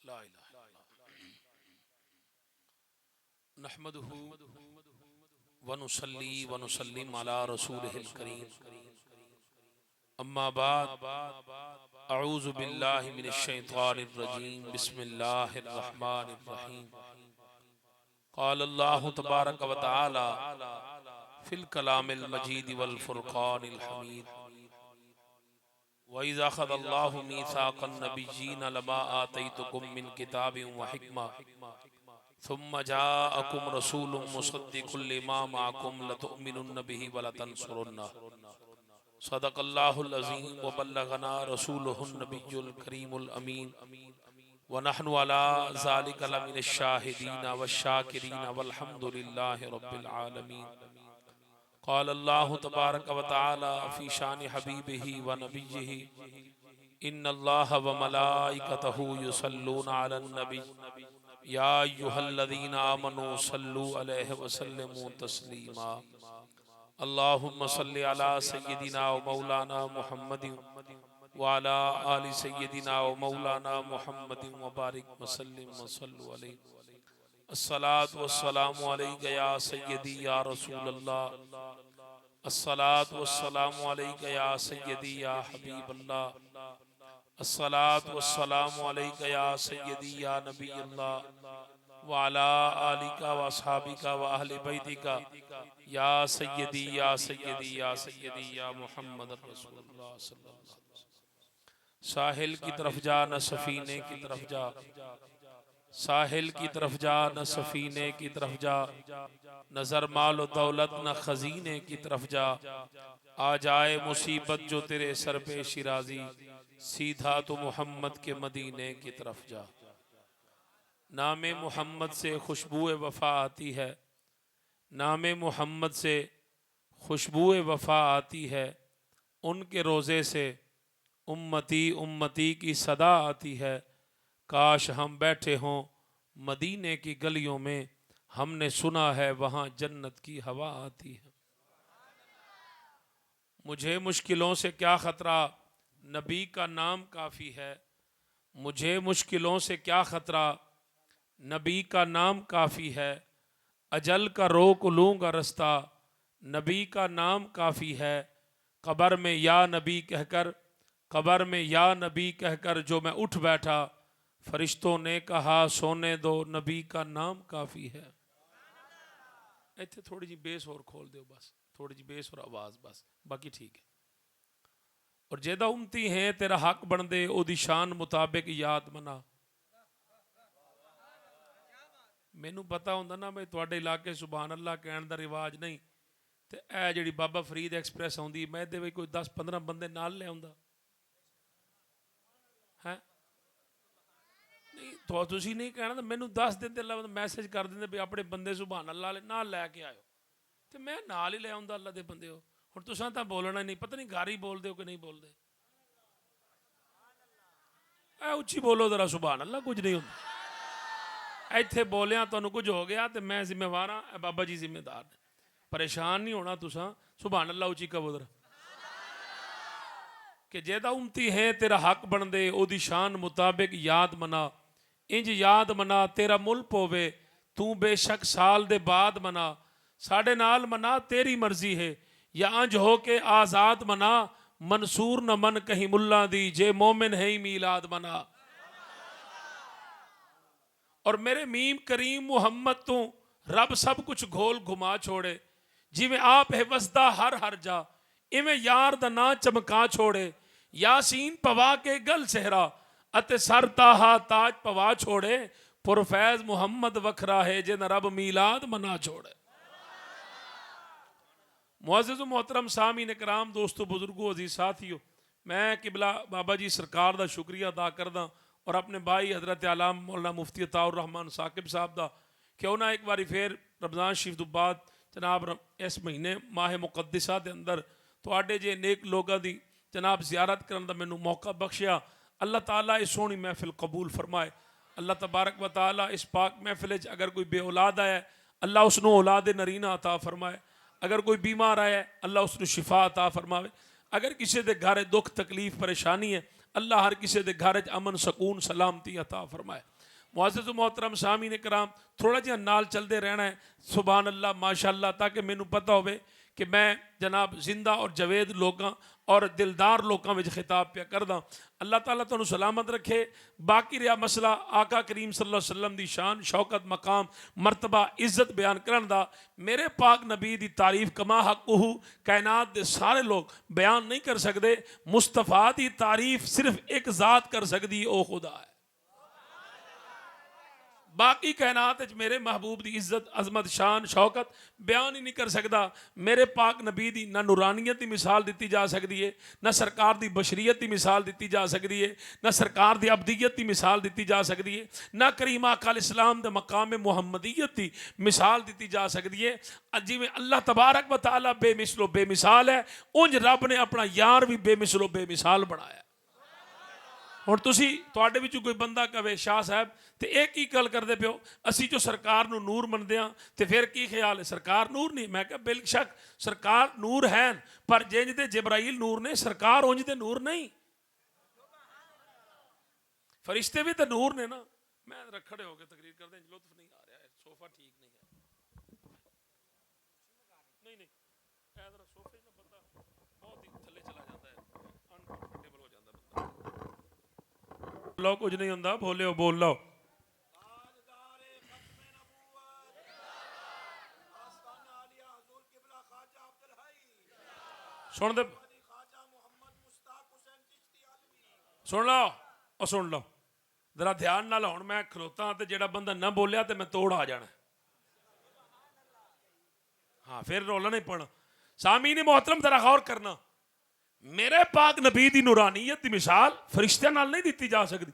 ला इलाहा इल्लल्लाह नहमदुहु व नुसल्ली व नुसल्लिम अला रसूलिहिल करीम अम्मा बाद अऊज़ु बिल्लाहि मिनश शैतानिर रजीम बिस्मिल्लाहिर रहमानिर रहीम क़ाल अल्लाहु तबारक व तआला फिल कलामिल मजीद वल फुरक़ानिल हमीद व इज़ अख़ज़ल्लाहु मीसाक़न नबिय्यीन लमा आतैतुकुम मिन किताबिन व हिक्मा सुम्मा जाअकुम रसूलुम मुसद्दिक़ुल लिमा मअकुम लतुअमिनुन्न बिही व लतंसुरुन्नह सदक़ल्लाहुल अज़ीम व बल्लगना रसूलुहुन नबियुल करीमुल अमीन व नहनु अला ज़ालिका लमिनश शाहिदीन वश्शाकिरीन वल्हम्दुलिल्लाहि रब्बिल आलमीन। क़ाल अल्लाहु तबारक व तआला फ़ी शानि हबीबिही व नबिय्यिही इन्नल्लाहा व मलाइकतहु युसल्लूना अलन नबी या अय्युहल्लज़ीना आमनू सल्लु अलैहि व सल्लिमू तस्लीमा। अल्लाहुम्मा सल्लि अला सय्यिदिना व मौलाना मुहम्मदिन व अला आलि सय्यिदिना व मौलाना मुहम्मदिन व बारिक व सल्लिम व सल्लु अलैहि। अस्सलातु वस्सलामु अलैका या सय्यदी या रसूलल्लाह। अस्सलातु वस्सलामु अलैका या सय्यदी या हबीबल्लाह। अस्सलातु वस्सलामु अलैका या सय्यदी या नबी अल्लाह व अला आलिका व अस्हाबिका व अहले बैतिका या सय्यदी या सय्यदी या सय्यदी या मुहम्मद रसूलुल्लाह सल्लल्लाहु अलैहि वसल्लम। साहिल की तरफ जा न सफीने की तरफ जा, साहिल की तरफ जा न सफीने की तरफ जा, नजर माल दौलत न खजीने की तरफ जा। आ जाए मुसीबत जो तेरे सर पे शिराजी, सीधा तो मोहम्मद के मदीने की तरफ जा। नामे मोहम्मद से खुशबुए वफा आती है, नामे मोहम्मद से खुशबुए वफा आती है। उनके रोज़े से उम्मती उम्मती की सदा आती है। काश हम बैठे हों मदीने की गलियों में, हमने सुना है वहाँ जन्नत की हवा आती है। मुझे मुश्किलों से क्या ख़तरा, नबी का नाम काफ़ी है। मुझे मुश्किलों से क्या ख़तरा, नबी का नाम काफ़ी है। अजल का रोक लूँगा रास्ता, नबी का नाम काफ़ी है। कब्र में या नबी कहकर, कब्र में या नबी कहकर जो मैं उठ बैठा, फरिश्तों ने कहा सोने दो, नबी का नाम काफ़ी है। इत्थे थोड़ी जी बेस और खोल दो, बस थोड़ी जी बेस और आवाज़, बस बाकी ठीक है। और जेदा उम्मती है तेरा हक बन दे, ओदी शान मुताबिक याद मना। मैनू पता होंदा ना मैं तुहाडे इलाके सुभान अल्लाह कहण दा रिवाज नहीं, तो यह जी बाबा फरीद एक्सप्रैस आउंदी, मैं दे कोई 10-15 बंदे नाल ले आउंदा है। नहीं तो तुसी नहीं कहना, तो मैनू 10 दिन ते अल्लाह मैसेज कर देंदे भी अपने बंदे सुभान अल्लाह नाल लैके आयो, तो मैं नाल ही ले आउंदा अल्लाह दे बंदे हो। हुण तुसां तां बोलना नहीं, पता नहीं घर ही बोलदे हो कि नहीं बोलदे। ऐ उच्ची बोलो जरा सुभान अल्लाह, कुछ नहीं होंदा। इत्थे बोलिया तुहानू कुछ हो गया तो मैं जिम्मेवार हाँ, बाबा जी जिम्मेदार ने। परेशान नहीं होना तुसां, सुभान अल्लाह उच्ची कहो जरा। कि जेदा उम्मती है तेरा हक बन दे, ओदी शान मुताबिक याद मना। इंज याद मना तेरा मुल पोवे, तू बेशक साल दे बाद मना। साडे नाल मना तेरी मर्जी है, या अंज हो के आज़ाद मना। मंसूर न मन कहीं मुल्ला दी, जे मोमिन है ही मीलाद मना। और मेरे मीम करीम मुहम्मद तू रब सब कुछ घोल घुमा छोड़े। जिमें आप है वसदा हर हर जा, इवें यार दा ना चमका छोड़े। यासीन पवा के गल सहरा, अते सर ताहा ताज पवा छोड़े। पुरफैज मुहम्मद वखरा है, जिन रब मीलाद मना छोड़े। मुअज़्ज़िज़ मोहतरम सामीन कराम, दोस्तों बुजुर्गों अजीज साथियों, मैं किबला बाबा जी सरकार दा शुक्रिया अदा करदा और अपने भाई हजरत आलम मौलाना मुफ्ती अताउर रहमान साकिब साहब दा क्यों ना एक बार फिर रमज़ान शरीफ तो बाद जनाब इस महीने माह मुकद्दिसा के अंदर तुहाडे जे नेक लोगों की जनाब ज़ियारत करने का मैनू मौका बख्शिया। अल्लाह ताला इस सोहनी महफिल कबूल फरमाए। अल्लाह तबारक व ताला इस पाक महफिल अगर कोई बे औलाद आया, अल्लाह उसनों औलाद नरीना अता फरमाए। अगर कोई बीमार आया, अल्लाह उसनों शिफा अता फरमावे। अगर किसी के घर दुख तकलीफ परेशानी है, अल्लाह हर किसी के घर अमन सकून सलामती अता फरमाए। मुअज़्ज़िज़ मोहतरम सामीन कराम, थोड़ा जिहा नाल चलते रहना है, सुभान अल्लाह माशाअल्लाह, ताकि मैनू पता होवे कि मैं जनाब जिंदा और जवेद लोगों और दिलदार लोगों में खिताब पे करदा। अल्लाह ताला तुहानू सलामत रखे। बाकी रहा मसला आका करीम सल्लल्लाहु अलैहि वसल्लम की शान शौकत मकाम मरतबा इज्जत बयान करन दा, मेरे पाक नबी की तारीफ कमा हक़ुहू कायनात के सारे लोग बयान नहीं कर सकते। मुस्तफा की तारीफ सिर्फ एक ज़ात कर सकती, ओ खुदा है। बाकी कायनात मेरे महबूब की इज्जत अजमत शान शौकत बयान ही नहीं कर सकता। मेरे पाक नबी की ना नूरानियत की मिसाल दी जा सकती है, ना सरकार की बशरीयत की मिसाल दी जा सकती है, ना सरकार की अबदियत की मिसाल दी जा सकती है, ना करीम आका इस्लाम के मकाम मुहम्मदियत की मिसाल दी जा सकती है। जिमें अल्लाह तबारक व तआला बेमिसलो बेमिसाल है, उंज रब ने अपना यार भी बेमिसलो बेमिसाल बनाया। हुण तुसी तुहाडे विचों कोई बंदा कहे शाह साहब तो एक ही गल करते पियो, असी जो सरकार नूं नूर मनदे हां ते फिर की ख्याल है सरकार नूर नहीं? मैं कहा बेशक सरकार नूर है, पर जिंज दे जिब्राइल नूर ने सरकार उंज दे नूर नहीं। फरिश्ते भी तो नूर ने ना। मैं खड़े होकर तकरीर कर दें, लुत्फ नहीं आ रहा है, सोफा ठीक नहीं है। नहीं नहीं सोफे ना बंदा बहुत ही थले चला जाता है, अनकंफर्टेबल हो जाता बंदा। लो कुछ नहीं होंदा, बोलो बोल लो। सुन दे, सुन लो और सुन लो जरा ध्यान नाल। हुण मैं खलोता तो जेड़ा बंदा ना बोलिया तो मैं तोड़ आ जाना। हाँ फिर रोला नहीं पड़ना। सामीन मोहतरम जरा गौर करना, मेरे पाक नबी दी नूरानियत की मिसाल फरिश्तियां नाल नहीं दी जा सकती।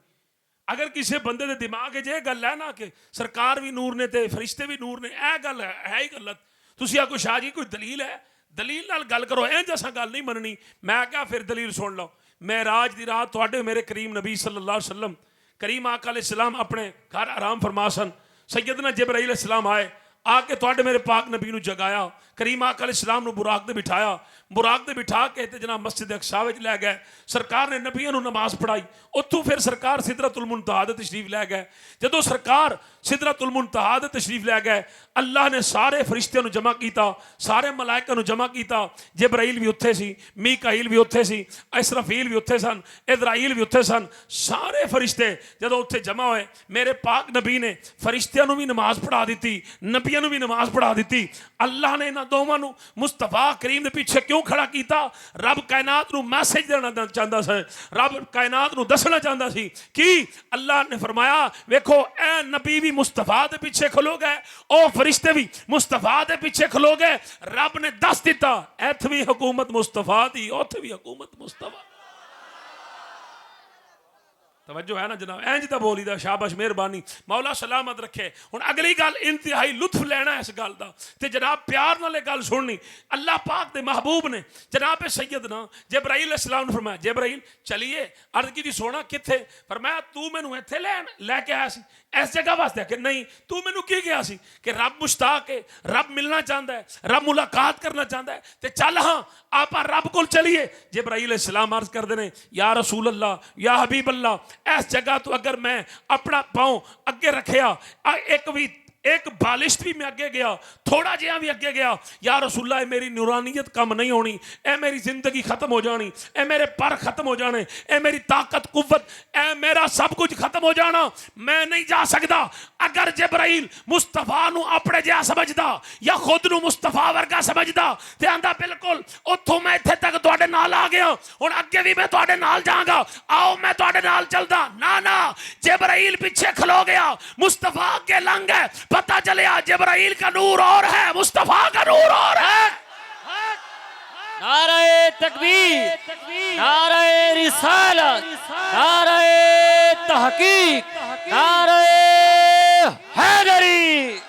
अगर किसी बंदे दे दिमाग च गल है ना कि सरकार भी नूर ने ते फरिश्ते भी नूर ने, यह गल है ही गलत। तुसीं आखो शाह जी कोई दलील है, दलील नाल गल करो, इंज असां गल नहीं मननी। मैं क्या फिर दलील सुन लो। मेराज दी रात तुहाडे मेरे करीम नबी सल्लल्लाहु अलैहि वसल्लम करीम आका अलैहिस्सलाम अपने घर आराम फरमा सन। सैयदना जिब्राइल अलैहिस्सलाम आए, आके तुहाडे मेरे पाक नबी नूं जगाया, करीम आका अलैहिस्सलाम नूं बुराक ते बिठाया, बुराक ते बिठा के ते जनाब मस्जिद अक्सा विच लै गए। सरकार ने नबियां नूं नमाज पढ़ाई, उत्थों फिर सरकार सिदरतुल मुंतहा ते तशरीफ लै गए। जदों सरकार सिदरतुल मुंतहा ते तशरीफ लै गए, अल्लाह ने सारे फरिश्तियां नूं जमा किया, सारे मलाइका नूं जमा किया। जिब्राइल भी उत्थे सी, मीकाईल भी उत्थे सी, इसराफील भी उत्थे सन, इज़राइल भी उत्थे सन। सारे फरिश्ते जदों उत्थे जमा होए, मेरे पाक नबी ने फरिश्तियां नूं भी नमाज पढ़ा दी, नबियां नूं भी नमाज पढ़ा दी। अल्लाह ने इन्हां दोवां नूं मुस्तफा करीम दे पीछे क्यों खड़ा किया? रब कायनात नूं मैसेज देना चाहता है, रब कायनात नूं दसना चाहता सी कि अल्लाह ने फरमाया वेखो ए नबी भी मुस्तफा दे पीछे खलो गए, ओ फरिश्ते भी मुस्तफा दे पीछे खलो गए। रब ने दस दिता इत्थे भी हुकूमत मुस्तफा दी, उत्थे भी हुकूमत मुस्तफा। तवज्जो है ना जनाब? इंज तो बोली दा, शाबाश मेहरबानी, मौला सलामत रखे। हुण अगली गल इंतहाई लुत्फ लेना इस गल का, ते जनाब प्यार नाल गल सुननी। अल्लाह पाक दे महबूब ने जनाब सैयदना जिब्राइल अलैहिस्सलाम ने फरमाया जिब्राइल चलिए। अर्ज की सोना किथे? फरमाया तू मैनू इत्थे लैके आया सी इस जगह वास्ते? कि नहीं, तू मैनू की गया सी कि रब मुश्ताक है, रब मिलना चाहता है, रब मुलाकात करना चाहता है, तो चल हाँ आप रब को चलिए। जिब्राइल अलैहिस्सलाम अर्ज करते हैं या रसूल अल्लाह या हबीब अल्लाह, इस जगह तो अगर मैं अपना पाँव अगे रखिया, एक बालिश भी मैं अगे गया, थोड़ा जिहा भी अगे गया, या रसूल्ला मेरी नूरानियत कम नहीं होनी, ए मेरी जिंदगी खत्म हो जानी, ए मेरे पर खत्म हो जाने, ए मेरी ताकत कुव्वत, ए मेरा सब कुछ खत्म हो जाना, मैं नहीं जा सकता। अगर जिब्राइल मुस्तफा नू अपने जिहा समझदा या खुद नू मुस्तफा वर्गा समझदा ते आंदा बिल्कुल उत्थों मैं इत्थे तक तुहाडे नाल आ गया, हुण अगे भी मैं तुहाडे नाल जाऊंगा, आओ मैं तुहाडे नाल चलदा। ना ना, जिब्राइल पीछे खलो गया, मुस्तफा अगे लंघ गए। पता चलिया जिब्राइल का नूर और है, मुस्तफा का नूर और है। नारे तकबीर, नारे रिसालत, नारे तहकीक, नारे हैदरी।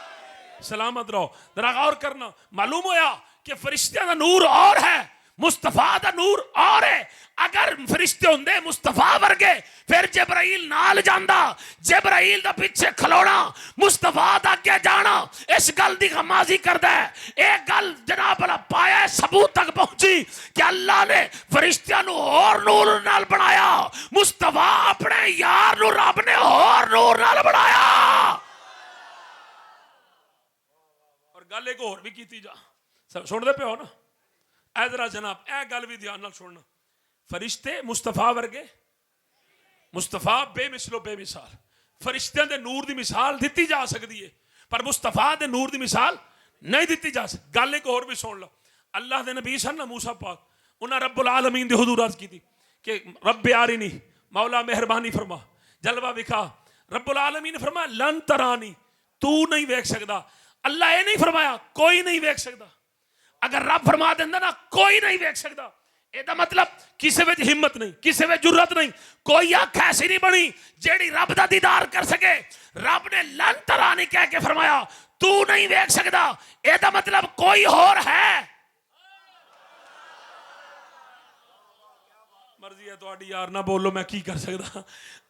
सलामत रहो। जरा गौर करना, मालूम होया कि फरिश्तियां का नूर और है, मुस्तफा का नूर और है। अगर फरिश्ते होंदे मुस्तफा वर्गे फिर जिब्राइल नाल जांदा, जिब्राइल दा पीछे खलोना, मुस्तफा दा अगे जाना, इस गल दी गमाजी करदा है। एक गल जनाब अल्लाह पाया सबूत तक पहुंची कि अल्लाह ने फरिश्तियां नू और नूर नाल बनाया, मुस्तफा अपने यार नू रब ने और नूर नाल बनाया। गल एक होर भी की जा, सुनते पे हो ना? ऐ जरा जनाब ऐ गल भी ध्यान नाल सुनना। फरिश्ते मुस्तफा वर्गे, मुस्तफा बेमिसलो बेमिसाल। फरिश्तियां दे नूर दी मिसाल दी जा सकती है, पर मुस्तफा दे नूर दी मिसाल नहीं दी जा सकती। गल एक होर भी सुन लो। अल्लाह दे नबी सन ना मूसा पाक, उन्हें रब्बुल आलमीन दे हुजूर अर्ज की कि रब यारिनी, मौला मेहरबानी फरमा, जलवा विखा। रब्बुल आलमीन ने फरमाया लन तरानी, तू नहीं वेख सकता। अल्लाह ये नहीं फरमाया कोई नहीं वेख सकता। अगर रब फरमा देंदा ना कोई नहीं वेख सकता, ਇਹਦਾ मतलब किसी में हिम्मत नहीं, किसी में जुर्रत नहीं, कोई अख ऐसी नहीं बनी जेड़ी रब दा दीदार कर सके। रब ने लन तरानी कह के फरमाया तू नहीं वेख सकता, ਇਹਦਾ मतलब कोई और है। मर्जी है तुम्हारी यार, ना बोलो मैं की कर सकता।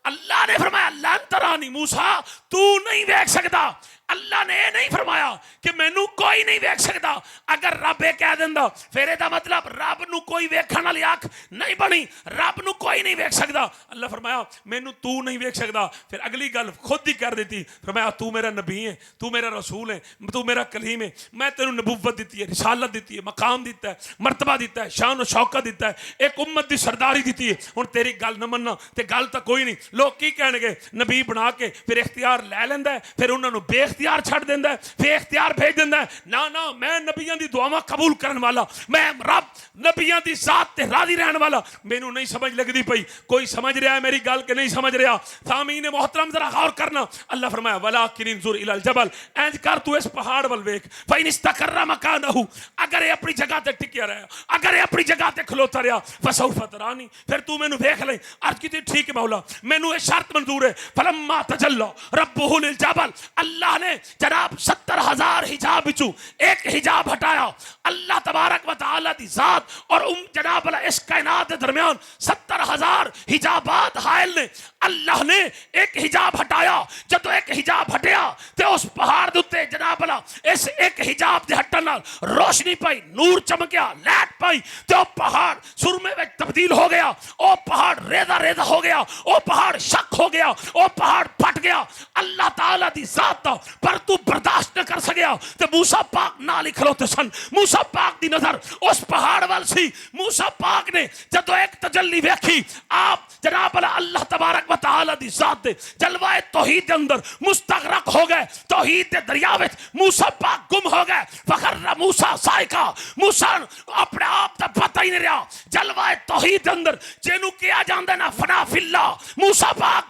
अल्लाह ने फरमाया लन तरानी, मूसा तू नहीं वेख सकता। अल्लाह ने यह नहीं फरमाया कि मैनू कोई नहीं वेख सकता। अगर रब ये कह देंदा फिर ਇਹਦਾ मतलब रब नू कोई वेखण वाली अख नहीं बनी, रब नू कोई नहीं वेख सकता। अल्लाह फरमाया मैनू तू नहीं वेख सकता। फिर अगली गल खुद ही कर दी, फरमाया तू मेरा नबी है, तू मेरा रसूल है, तू मेरा कलीम है, मैं तेनू नबूवत दी है, रिसालत दी है, मकाम दिता है, मरतबा दिता है, शान और शौकत दिता है, एक उम्मत की सरदारी दी है। हुण तेरी गल न मनना ते गल तो कोई नहीं। लोग की कहणगे नबी बना के फिर इख्तियार लै लैंदा है, फिर उन्होंने बेख्तियार छड़ देंदा है, फिर इख्तियार भेज देंदा है। ना ना, मैं नबियां दी दुआवां कबूल करने वाला, मैं रब नबियां दी जात ते राजी रहने वाला। मैनू नहीं समझ लगती पई कोई समझ रहा है मेरी गल के नहीं समझ रहा। सामीन मोहतरम जरा गौर करना। अल्लाह फरमाया वलाकिन इंजुर इलल जबल, इंज कर तू इस पहाड़ वल वेख, फइन इस्तकर्रा मकानहु, अगर ये अपनी जगह ते टिकिया रहा, अगर ये अपनी जगह ते खलोता रहा, फसौफ तरानी, फिर तू मैनू वेख ले। अर्ज की ठीक है मौला, मैनू ये शर्त मंजूर है। फलम्मा तजल्ला रब्बुहु लिल जबल, अल्लाह ने जनाब 70,000 हिजाब बिचू एक हिजाब हटाया। अल्लाह तबारक व तआला दी जात और जनाब इस कायनात के दरमियान 70,000 हिजाबात हायल ने। अल्लाह ने एक हिजाब हटाया। जब एक हिजाब हटिया तो उस पहाड़ के उत्ते जनाब इस एक हिजाब के हटन नाल रोशनी पाई, नूर चमकिया, लैट पाई, तो पहाड़ सुरमे में तब्दील हो गया। ओ पहाड़ रेदा रेदा हो गया, ओ पहाड़ शक हो गया, ओ पहाड़ फट गया। अल्लाह ताला दी जात दा पर तू बर्दाश्त न कर सकिया ते मूसा पाक नाल ही खलोते सन। मूसा पाक दी नजर उस पहाड़ वाल सी। मूसा पाक ने जदों एक तजल्ली वेखी, आप जनाब अल्लाह तबारक व तआला दी जात दे जलवाए तौहीद दे अंदर मुस्तगरक हो गए। तौहीद दे दरिया विच मूसा पाक गुम हो गए। फखर मूसा साइका, मूसा अपने आप दा पता ही नहीं रहा। जलवाए तौहीद दे अंदर जेनू किया जांदा ना फना फिल्ला, मूसा पाक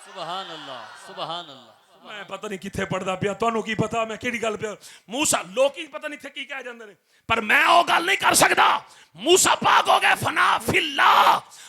सुभान अल्लाह, सुभान अल्लाह। मैं पता नहीं किथे पढ़दा पिया, तुहानू की पता मैं केड़ी गल पे। मूसा लोग ही पता नहीं थे की कह जांदे ने, पर मैं वो गल नहीं कर सकदा। मूसा पाक हो गए फना फिल्ला।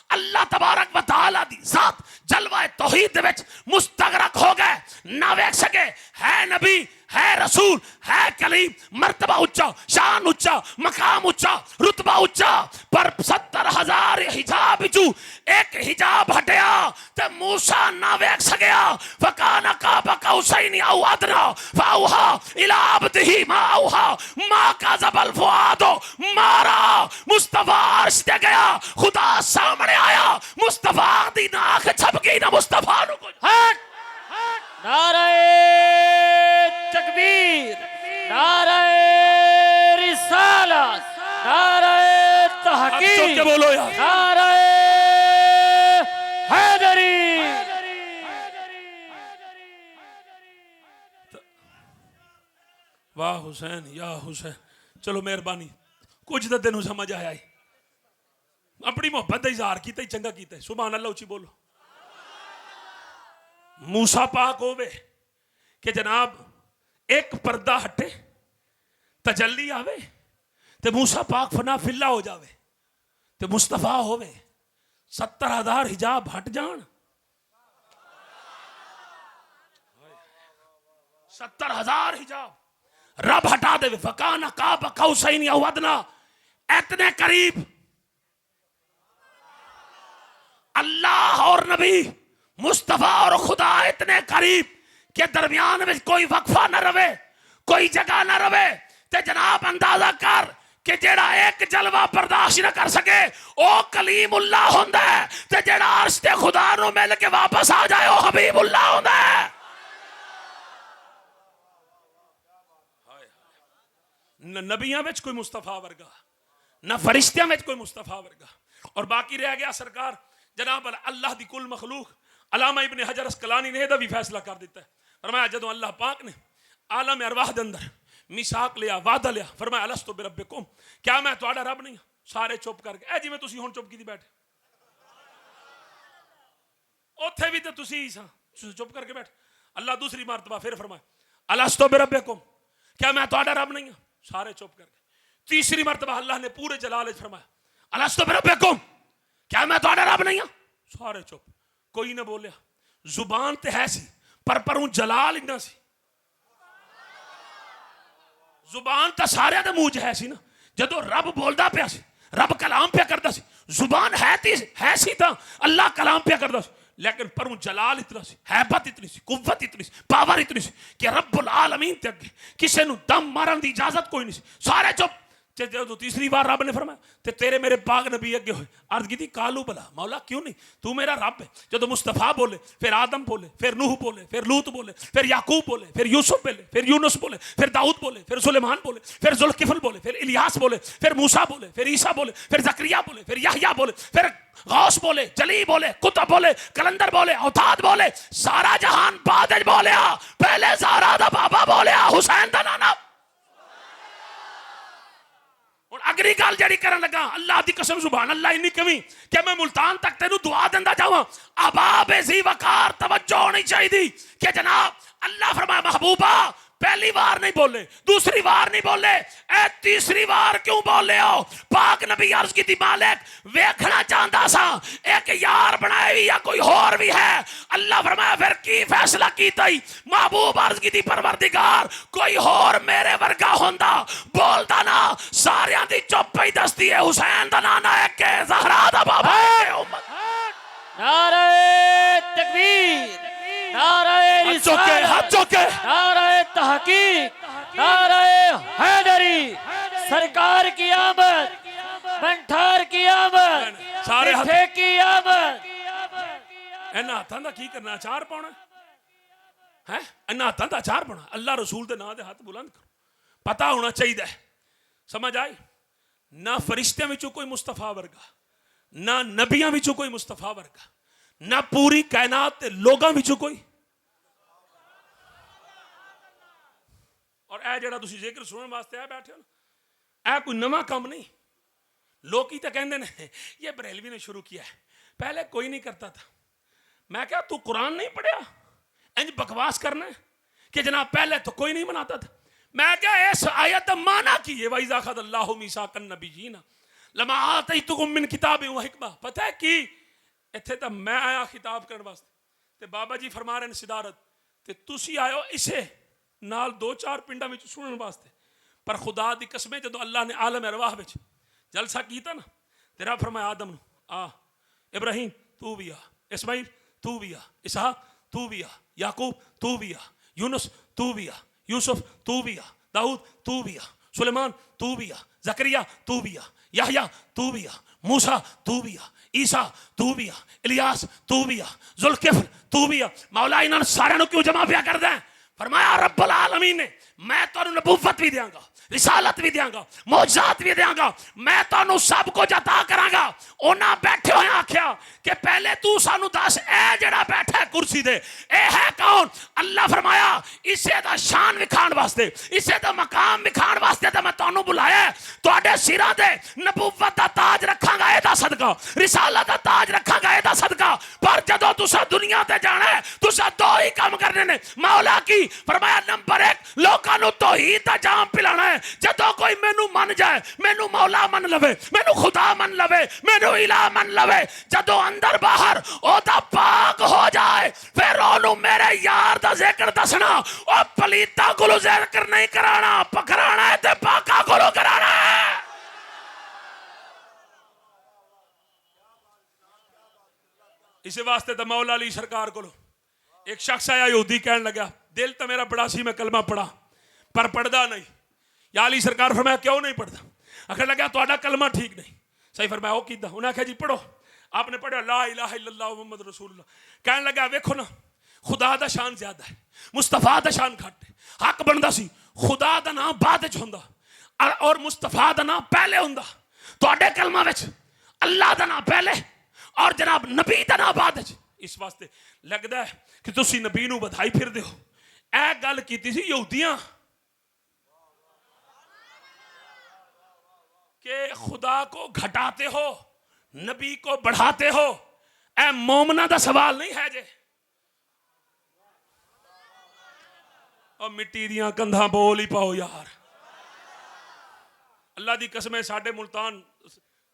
अल्लाह तबारक व तआला दी जात जलवाए तौहीद दे विच मुस्तगरक हो गए, ना वेख सके। है नबी, है रसूल, है कलीम, मर्तबा उच्चा, शान उच्चा, मकाम उच्चा, रुतबा उच्चा, पर 70,000 हिजाब बिचू एक हिजाब हटिया ते मूसा ना वेख सकया। फकाना काबा कौसैनी औ अदना फौहा इला अब्दिही मा औहा मा काज़बल फुआदो मारा। मुस्तफा अर्श ते गया, खुदा सामने आया, मुस्तफा दी नाक छपकी ना मुस्तफा नु कुछ हक नारे तकबीर, नारे रिसालत, नारे तहकीक, क्या बोलो यार, नारे हैदरी। वाह हुसैन या हुसैन। चलो मेहरबानी, कुछ तो तेनू समझ आया है। अपनी मोहब्बत का इजहार किया, चंगा किया। सुभान अल्लाह उची बोलो। मूसा पाक होवे कि जनाब एक पर्दा हटे, तजल्ली आवे ते मूसा पाक फना फिल्ला हो जावे, ते मुस्तफा होवे 70,000 हिजाब हट जान। 70,000 हिजाब रब हटा दे। फकाना काबा कौसैनी औ अदना, इतने करीब अल्लाह और नबी, मुस्तफा और खुदा इतने करीब के दरमियान में कोई वक्फा न रवे, कोई जगह न रवे। ते जनाब अंदाजा कर कि जेड़ा एक जलवा बर्दाश्त न कर सके ओ कलीमुल्लाह हुंदा है, ते जेड़ा अर्श ते खुदा नु मिल के वापस आ जाए ओ हबीबुल्लाह हुंदा है। न नबियां विच कोई मुस्तफा वर्गा, न फरिश्तियां विच कोई मुस्तफा वर्गा। और बाकी रह गया सरकार जनाब अल्लाह दी कुल मखलूक। अलामा इब्ने हजर अस्कलानी ने भी फैसला कर दिता है। फरमाया जदों अल्लाह पाक ने आलम अरवाह दे अंदर मिसाक लिया, वादा लिया, फरमाया अलस्तु बिरब्बिकुम, क्या मैं तुहाडा रब नहीं? सारे चुप करके ऐ जिवें तुसीं हुण चुप कीती बैठे, उत्थे भी तो तुसीं चुप करके बैठे। अल्लाह दूसरी मरतबा फिर फरमाया अलस्तु बिरब्बिकुम, क्या मैं तुहाडा रब नहीं? सारे चुप करके। तीसरी मरतबा अल्लाह ने पूरे जलाल फरमाया अलस्तु बिरब्बिकुम, क्या मैं तुहाडा रब नहीं? सारे चुप, कोई ना बोलिया। जुबान ते है सी पर परों जलाल इन्ना सी। जुबान तो सारे दे मुंह च है सी ना, जदों रब बोलदा पिया सी, रब कलाम पिया करदा सी, जुबान है सी तां अल्लाह कलाम पिया करदा सी, लेकिन परों जलाल इतना सी, हैबत इतनी सी, कुव्वत इतनी सी, पावर इतनी सी कि रब्बुल आलमीन ते अगे किसी नूं दम मारन दी इजाजत कोई नहीं सी। सारे चुप। जो तीसरी बार रब ने फरमाया ते तेरे मेरे पाक नबी अगे होए अर्ज की कालू भला मौला क्यों नहीं, तू मेरा रब है। जो मुस्तफा बोले, फिर आदम बोले, फिर नूह बोले, फिर लूत बोले, फिर याकूब बोले, फिर यूसुफ बोले, फिर यूनुस बोले, फिर दाऊद बोले, फिर सुलेमान बोले, फिर जुल्किफल बोले, फिर इलियास बोले, फिर मूसा बोले, फिर ईसा बोले, फिर जकरिया बोले, फिर यहया बोले, फिर गौस बोले, जली बोले, कुतुब बोले, कलंदर बोले, औताद बोले, सारा जहान बाद बोलिया, पहले ज़हरा दा बाबा बोलिया, हुसैन दा नाना। और अगली गल जड़ी करन लगा, अल्लाह दी कसम सुभान अल्लाह इन्नी कमी कि मैं मुल्तान तक तेनू दुआ देंदा जावां। अबाब ज़ी वकार तवज्जो होनी चाहिए कि जनाब अल्लाह फरमाया महबूबा पहली बार नहीं बोले, दूसरी बार नहीं बोले, ए तीसरी बार क्यों बोले हो? पाक नबी अर्ज की मालिक वेखना चाहता सा एक यार बनाए भी या कोई और भी है। अल्लाह फरमाया फिर की फैसला कीता ही? महबूब अर्ज की परवरदिगार कोई और मेरे वर्गा होंदा बोलता ना, सारियां दी चुप ही दसदी है हुसैन दा नाना है के ज़हरा दा बाबा है उम्मत। नारे तकबीर, नारे रिसालत, हाथ चौके, नारे तहकीक, नारे हैदरी, सरकार की आमद, मंठार की आमद, सारे मिठे की आमद। इन्हां हाथां दा की करना? अचार पाउणा है? इन्हां हाथां दा अचार पाउणा? अल्लाह रसूल दे नां दे हाथ बुलंद करो। पता होना चाहिए, समझ आई? ना फरिश्तियां विचों कोई मुस्तफा वर्गा, ना नबियां विचों कोई मुस्तफा वर्गा, ना पूरी कायनात के लोगों विचों कोई। और ए जेड़ा तुसीं जिक्र सुनने वास्ते आ बैठे हो ना, ए कोई नवा काम नहीं। लोग ही तो कहते हैं ये बरेलवी ने शुरू किया है, पहले कोई नहीं करता था। मैं क्या तू कुरान नहीं पढ़िया, इंज बकवास करना है कि जनाब पहले तो कोई नहीं बनाता था। मैं क्या इस आयत का माना की है? वइज़ा अख़ज़ल्लाहु मीसाक़न नबिय्यीन लमा आतैतुकुम मिन किताबिन व हिकमा। पता है कि इत्थे तो मैं आया खिताब करने वास्ते ते बाबा जी फरमा रहे हैं सिदारत ते तुसी आयो इसे नाल दो चार पिंडा में सुनने वास्ते। पर खुदा दी कसमें जो अल्लाह ने आलम अरवाह में जलसा किया ना, तेरा फरमाया आदम आ, इब्राहिम तू भी आ, इस्माइल तू भी आ, इसहाक तू भी आ, याकूब तू भी आ, यूनुस तू भी आ, यूसुफ तू भी आ, दाऊद तू भी आ, सुलेमान तू भी आ, जकरिया तू भी आ, यहया तू भी आ, मूसा तू भी आ, ईसा तू भी आ, इलियास तू भी आ, जुल्किफ्ल तू भी आ। मौला इन्होंने सारे क्यों जमा पिया कर दें? फरमाया रब्बुल आलमीन ने मैं तुहानू नबूवत भी देंगा, रिसालत भी देंगा, मौजज़ात भी देंगा, मैं तुहानू सब कुछ अता करांगा। उन्हां बैठे हुए आख्या कि पहले तू सानू दस ए जेड़ा बैठा है कुर्सी दे ए है कौन? अल्लाह फरमाया इसे दा शान विखाण वास्ते, इसे दा मकाम विखाण वास्ते तो मैं तुहानू बुलाया। तुहाडे सिरां ते नबूवत दा ताज रखांगा एदा सदका, रिसालत दा ताज रखांगा एदा सदका। पर जदों तुसां दुनिया ते जाना है तुसां दो ही काम करने ने। मौला की फरमाया नंबर एक लोकां नू तौहीद दा जाम पिलाना है। जदों कोई मैनू मन जाए, मैनू मौला मन लवे, मैनू खुदा मन लवे, मैनू इला मन लवे, जदों अंदर बाहर ओदा पाक हो जाए फिर ओनू मेरे यार दा जिक्र दसना। ओ पलीता कोलों जिक्र नहीं कराना, पकड़ाना है ते पाका कोलों कराना है। इस वास्ते तो मौला अली सरकार को एक शख्स आया यहूदी कहने लगा दिल तो मेरा बड़ा सी मैं कलमा पढ़ा पर पढ़दा नहीं। या अली सरकार फरमाया क्यों नहीं पढ़ता? आखिर लगा तुहाडा कलमा ठीक नहीं। सही फरमाया वो कीदा? उन्हें आख्या जी पढ़ो। आपने पढ़ा ला इलाहा इल्लल्लाह मुहम्मद रसूलुल्लाह। कहने लगा वेखो ना खुदा दा शान ज्यादा है, मुस्तफा दा शान घट है। हक बनदा सी खुदा दा नाम बाद च हुंदा, और मुस्तफा दा नाम पहले हुंदा तुहाडे कलमा विच अल्लाह दा नाम पहले और जनाब नबी दा नाम बाद विच इस वास्ते लगदा है कि तुसी नबी नूं बधाई फिरदे हो ए गल कीती सी यहूदियां के खुदा को घटाते हो नबी को बढ़ाते हो ए मोमना दा सवाल नहीं है जे और मिट्टी दियां कंधा बोल ही पाओ यार अल्लाह दी कसम है साडे मुल्तान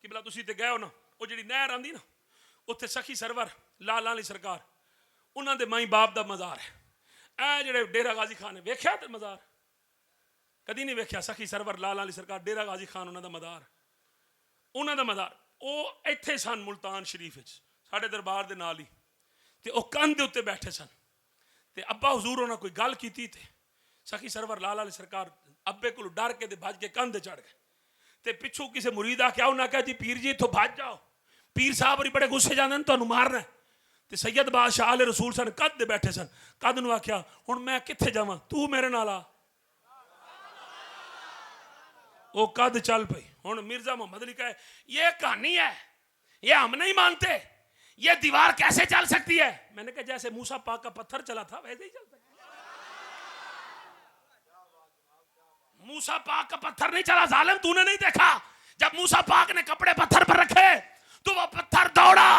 किबला तुसी ते गए हो ना वो जिहड़ी नहर आंदी ना उत्थे सखी सरवर लाला अली सरकार उन्हां दे माई बाप दा मज़ार है ए जिहड़े डेरा गाजी खान ने वेख्या ते मज़ार कदी नहीं वेख्या सखी सरवर लाला अली सरकार डेरा गाजी खान उन्हां दा मज़ार वो इत्थे सन मुल्तान शरीफ विच साडे दरबार दे नाल ही ते वो कंध दे उत्ते बैठे सन ते अब्बा हुजूर उन्हां कोई गल कीती ते सखी सरवर लाला अली सरकार अब्बे को डर के ते भज के कंध चढ़ गए ते पिछू किसी मुरीद आख्या उन्हें कहा जी पीर जी इत्थों भज जाओ पीर साहब भी बड़े गुस्से जाते हैं तुहानूं मारना ते सैयद बादशाह आले रसूल सन कद दे बैठे सन कद नूं आख्या हुण मैं कित्थे जावां तू मेरे नाल आ वो कद चल पई हुण मिर्जा मोहम्मद अली कहे ये कहानी है ये हम नहीं मानते ये दीवार कैसे चल सकती है मैंने कहा जैसे मूसा पाक का पत्थर चला था वैसे ही चल सकता मूसा पाक का पत्थर नहीं चला जालिम तूने नहीं देखा जब मूसा पाक ने कपड़े पत्थर पर रखे तो वो पत्थर दौड़ा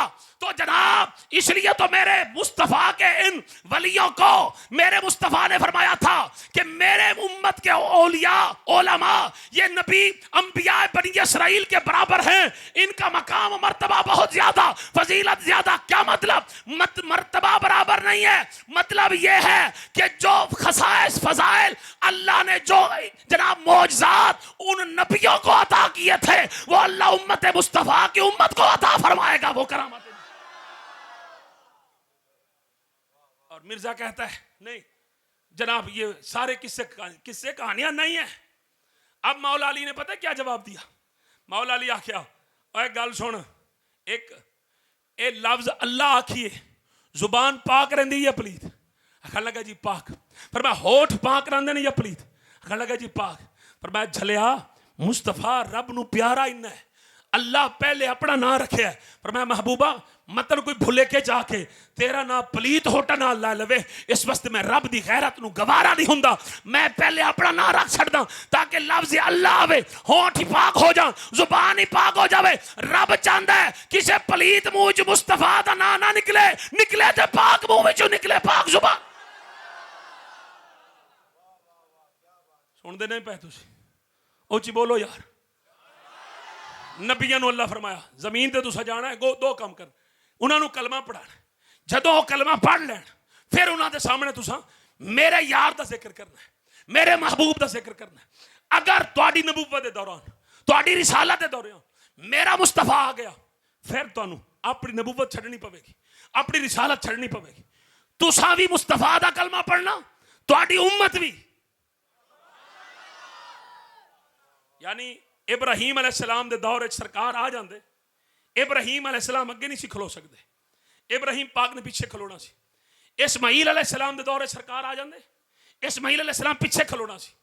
तो जनाब इसलिए तो मेरे मुस्तफा के इन वलियों को मेरे मुस्तफा ने फरमाया था कि मेरे उम्मत के औलिया ओलमा ये नबी अंबिया बनी इसराइल के बराबर हैं इनका मकाम मर्तबा बहुत ज्यादा फजीलत ज्यादा क्या मतलब मर्तबा बराबर नहीं है मतलब ये है कि जो खसाइस फजाइल अल्लाह ने जो जनाब मौजज़ात उन नबियों को अता किए थे वो अल्लाह उम्मत मुस्तफा की उम्मत को अता फरमाएगा वो करामत और मिर्जा कहता है नहीं जनाब ये सारे किस्से कहानियां नहीं है अब मौला अली ने पता क्या जवाब दिया मौला अली आख्या ओए गल सुन एक ए लफ्ज अल्लाह आखिए जुबान पाक रहिंदी या पलीत आखन लगा जी पाक पर मैं होठ पाक रहिंदे ने या पलीत आखन लगा जी पाक पर मैं झलिया मुस्तफा रब नूं प्यारा इन्ना है अल्लाह पहले अपना नाम रखे है पर मैं महबूबा मतलब कोई भुले के जाके तेरा नाम पलीत होटा ना ला लवे इस वास्ते मैं रब दी गैरत नूं गवारा नहीं हुंदा मैं पहले अपना नाम रख छड़दा ताकि लफ्ज़ अल्लाह आवे होठ ही पाक हो जा जुबान ही पाक हो जावे रब चाहता है किसी पलीत मुंह च मुस्तफा दा नाम ना निकले ते पाक मुंह विचों निकले पाक जुबान सुनदे नहीं पे तुसीं उच्ची बोलो यार नबियां नूं अल्लाह फरमाया जमीन ते तुसां जाना है दो काम कर उन्होंने कलमा पढ़ाना जदों कलमा पढ़ लैन फिर उन्होंने सामने तुसां मेरे यार का जिक्र करना है मेरे महबूब का जिक्र करना है अगर तुहाडी नबूवत के दौरान तुहाडी रिसालत के दौरान मेरा मुस्तफा आ गया फिर तुहानूं अपनी नबूवत छड्डनी पवेगी अपनी रिसालत छड्डनी पवेगी तुसां भी मुस्तफा का कलमा पढ़ना तुहाडी उम्मत भी यानी इब्राहीम अलैहिस्सलाम दे दौर सरकार आ जाते इब्राहीम अलैहिस्सलाम अगे नहीं सी खलो सकते इब्राहीम पाक ने पीछे खलोना सी इस्माईल अलैहिस्सलाम दे दौर सरकार आ जाते इस्माईल अलैहिस्सलाम पीछे खलोना सी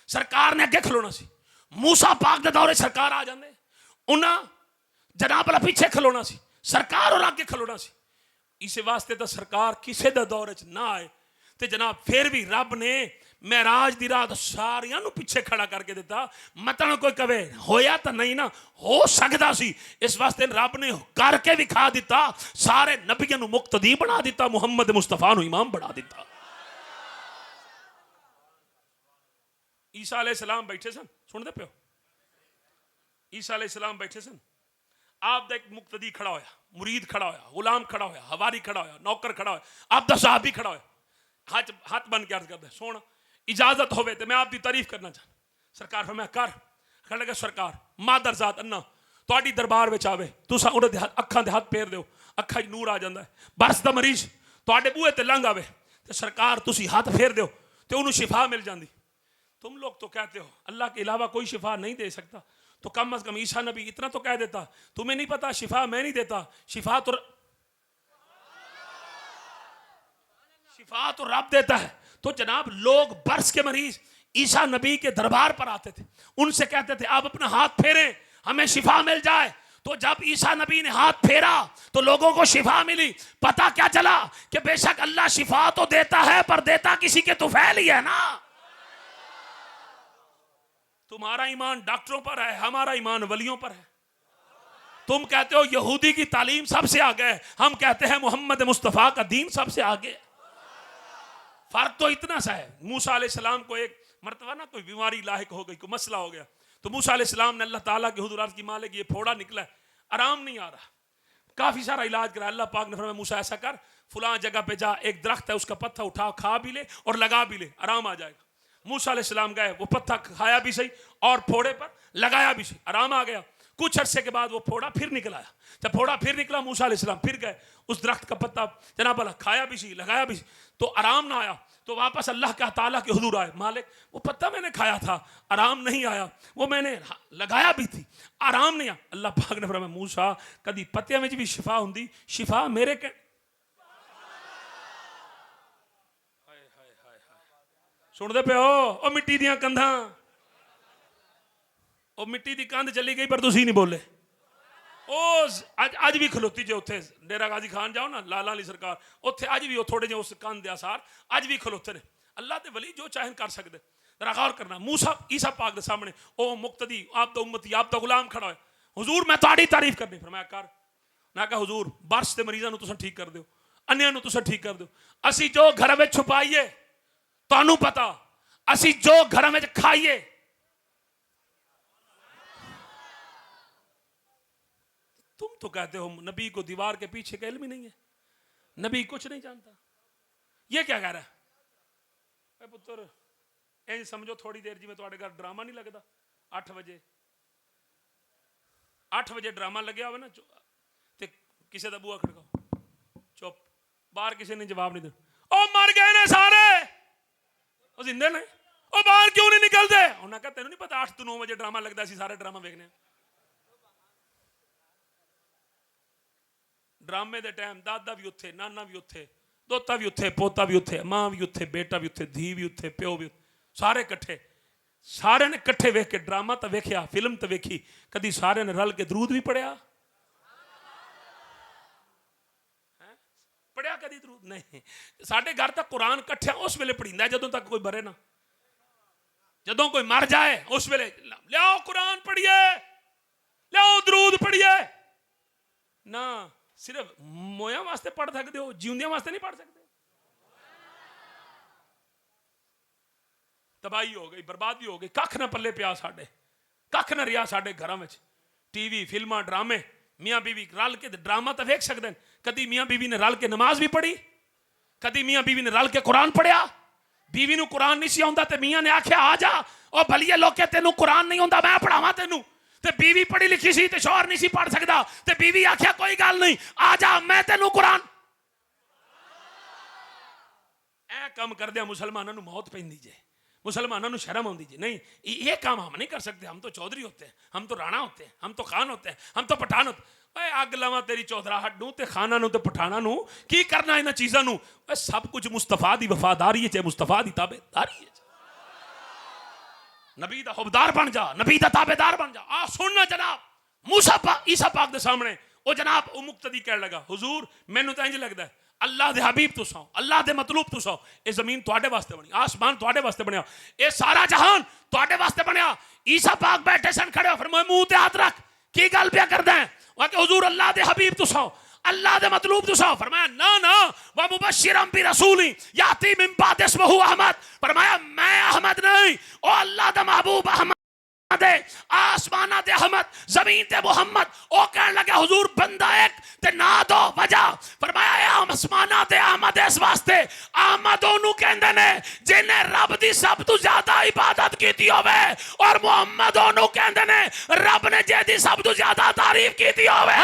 सरकार ने अगे खलोना सी मूसा पाक दे दौर सरकार आ जाते उन्हां जनाब वाला पीछे खलोना सी सरकार और अगे खलोना सी इस वास्ते तो सरकार किसी दे दौर च ना आए तो जनाब फिर भी रब ने महराज दी रात सारियां नूं पिछे खड़ा करके दिता मतलब कोई कवे होया तो नहीं ना हो सकता सी इस वास्ते रब ने करके विखा दिता सारे नबियां नूं मुक्तदी बना दिता मुहम्मद मुस्तफा नूं इमाम बना दिता ईसा अलैहिस्सलाम बैठे सन सुनते पियो ईसा अलैहिस्सलाम बैठे सन आप दा एक मुक्तदी खड़ा होया मुरीद खड़ा होया गुलाम खड़ा होया हवारी खड़ा होया नौकर खड़ा होया आप दा सहाबी खड़ा होया हाथ बन के अर्ज करते सोना इजाजत होवे तो मैं आपकी तारीफ करना चाहता सरकार मैं कर कह लगा सरकार मादर जात अन्ना तुहाडी दरबार में आवे तुसां उहदे अखां दे हाथ फेर दो अखां च नूर आ जांदा है बरस दा मरीज तुहाडे बूहे ते लंघ आवे तो सरकार तुसी हाथ फेर दो तो उन्होंने शिफा मिल जाती तुम लोग तो कहते हो अल्लाह के अलावा कोई शिफा नहीं दे सकता तो कम अज कम ईसा नबी इतना तो कह देता तुम्हें नहीं पता शिफा मैं नहीं देता शिफा तो रब देता है तो जनाब लोग बरस के मरीज ईसा नबी के दरबार पर आते थे, उनसे कहते थे आप अपना हाथ फेरें हमें शिफा मिल जाए। तो जब ईसा नबी ने हाथ फेरा तो लोगों को शिफा मिली। पता क्या चला कि बेशक अल्लाह शिफा तो देता है पर देता किसी के तुफैल ही है ना। तुम्हारा ईमान डॉक्टरों पर है, हमारा ईमान वलियों पर है। तुम कहते हो यहूदी की तालीम सबसे आगे है, हम कहते हैं मोहम्मद मुस्तफ़ा का दीन सबसे आगे है। फर्क तो इतना सा है। मूसा अलैहिस्सलाम को एक मर्तबा ना कोई बीमारी लाहिक हो गई, कोई मसला हो गया, तो मूसा अलैहिस्सलाम ने अल्लाह ताला के हुजूर अर्ज़ की मालिक ये फोड़ा निकला है, आराम नहीं आ रहा, काफी सारा इलाज करा। अल्लाह पाक ने फरमाया मूसा ऐसा कर, फलां जगह पे जा, एक दरख्त है उसका पत्ता उठा, खा भी ले और लगा भी ले, आराम आ जाएगा। मूसा अलैहिस्सलाम गए, वो पत्ता खाया भी सही और फोड़े पर लगाया भी सही, आराम आ गया। कुछ अरसे के बाद वो फोड़ा फिर निकल आया। जब फोड़ा फिर निकला मूसा अलैहिस्सलाम फिर गए, उस दरख्त का पत्ता जनाब अल्लाह खाया भी सही लगाया भी सही, तो आराम ना आया। तो वापस अल्लाह के ताला के हुजूर आए, मालिक वो पत्ता मैंने खाया था आराम नहीं आया, वो मैंने लगाया भी थी आराम नहीं आया। अल्लाह पाक ने फरमाया मूसा कदी पत्तियां में भी शिफा हुंदी, शिफा मेरे के सुनते पे हो। ओ मिट्टी दियां कंधां, ओ मिट्टी दी कंध चली गई पर तुसी नहीं बोले। ओ अज भी खलोती जे उत्थे डेरा गाजी खान जाओ ना, लाला अली सरकार उत्थे अज भी थोड़े जे उस कंध दे आसार अज भी खलोते ने। अल्लाह दे वली जो चाहन कर सकते। जरा गौर करना, मूसा ईसा पाक दे सामने ओ मुक्तदी आप दा उम्मती आप दा गुलाम खड़ा है, हुजूर मैं तुहाडी तारीफ करनी। फरमाया कर। ना कहा हुजूर बर्स दे मरीजां नूं तुसां ठीक कर दिओ, अन्यां नूं तुसां ठीक कर दिओ। असी जो घर में छुपाइए तुहानूं पता, असी जो घर में खाइए तुम तो कहते हो नबी को दीवार के पीछे का इल्म ही नहीं है, नबी कुछ नहीं जानता। ये क्या कह रहा है पुत्र? इंज समझो थोड़ी देर जिवें तुहाडे घर ड्रामा नहीं लगता, 8 बजे ड्रामा लग्या हो ना, ते किसी का बूहा खड़काओ, चुप, बाहर किसी ने जवाब नहीं देना, ओ मर गए ने सारे, ओ जिंदे ने, ओ बाहर क्यों नहीं निकलते? उन्हें कहा तेन नहीं पता 8 तो 9 बजे ड्रामा लगता, सी सारे ड्रामा वेखने। ड्रामे दे टाइम दादा भी उत्थे, नाना भी उत्थे, दोता भी उत्थे, पोता भी उत्थे, मां भी उत्थे, बेटा भी उत्थे, धी भी उत्थे, प्यो भी उत्थे, सारे कट्ठे। सारे ने कट्ठे वेख के ड्रामा तो वेख्या, फिल्म तो वेखी, कदी सारे ने रल के दरूद भी पढ़िया? पढ़िया कदी दरूद? नहीं। साडे घर तक कुरान कट्ठिया उस वेले पढ़ींदा जदों तक कोई मरे ना, जदों कोई मर जाए उस वेले लियाओ कुरान पढ़िए, लियाओ दरूद पढ़िए ना। सिर्फ मोया वास्ते पढ़ सकते हो, जिंदियां वास्ते नहीं पढ़ सकते। तबाही हो गई, बर्बादी हो गई, कख ना पल्ले पिया साडे, कख ना रिया साडे घरां विच। टीवी फिल्मां ड्रामे, मियाँ बीवी रल के ड्रामा तो वेख सकते हैं। कदी मियाँ बीवी ने रल के नमाज भी पढ़ी, कदी मियाँ बीवी ने रल के कुरान पढ़िया? बीवी नूं कुरान नहीं सी आउंदा ते मियाँ ने आख्या आ जा, ओ भलिए लोके तेनू कुरान नहीं आउंदा मैं पढ़ावां तेनू। ते बीवी पढ़ी लिखी सी ते शौहर नहीं सी पढ़ सकदा, ते बीवी आख्या कोई गल नहीं आ जा मैं तेनू कुरान। ऐ काम करदे मुसलमानों नूं मौत पैंदी जे, मुसलमानों नूं शर्म आउंदी जे। नहीं ये काम हम नहीं कर सकते, हम तो चौधरी होते हैं, हम तो राणा होते हैं, हम तो खान होते हैं, हम तो पठान होते हैं। अग लवा तेरी चौधराहट नूं ते खाना नूं ते पठाना नूं, की करना इन्हां चीज़ां नूं? सब कुछ मुस्तफा दी वफादारी है, मुस्तफा दी ताबेदारी है। नबी दा हुबदार बन जा, नबी दा ताबेदार बन जा। आ सुनना जनाब, मूसा पाक ईसा पाक दे सामने ओ जनाब ओ मुक्तदी कह लगा हुजूर मैनू तो इंज लगदा है अल्लाह दे हबीब तुसां, अल्लाह दे मतलूब तुसां, ये जमीन तुहाडे वास्ते बनी, आसमान तुहाडे वास्ते बनया, ये सारा जहान तुहाडे वास्ते बनया। ईसा पाक बैठे सन खड़े हो, फरमाया मुंह ते हाथ रख, की गल पिया करदा है? वो कि हुजूर अल्लाह दे हबीब तुसां, अल्लाह दे मतलूब तुसां। फरमाया ना ना व मुबश्शिरन बि रसूली याती मिन बाद इस्मुहु अहमद। फरमाया मैं अहमद नहीं, ओ अल्लाह दा महबूब अहमद दे, आसमाना दे अहमद, जमीन ते मुहम्मद। ओ कहने लगे हुजूर बंदा एक ते ना दो वजह। फरमाया आसमाना ते अहमद इस वास्ते अहमद ओनू कहंदे ने जिन्हें रब दी सब तो ज्यादा इबादत कीती होवे, और मुहम्मद ओनू कहंदे ने रब ने जेदी सब तो ज्यादा तारीफ कीती होवे।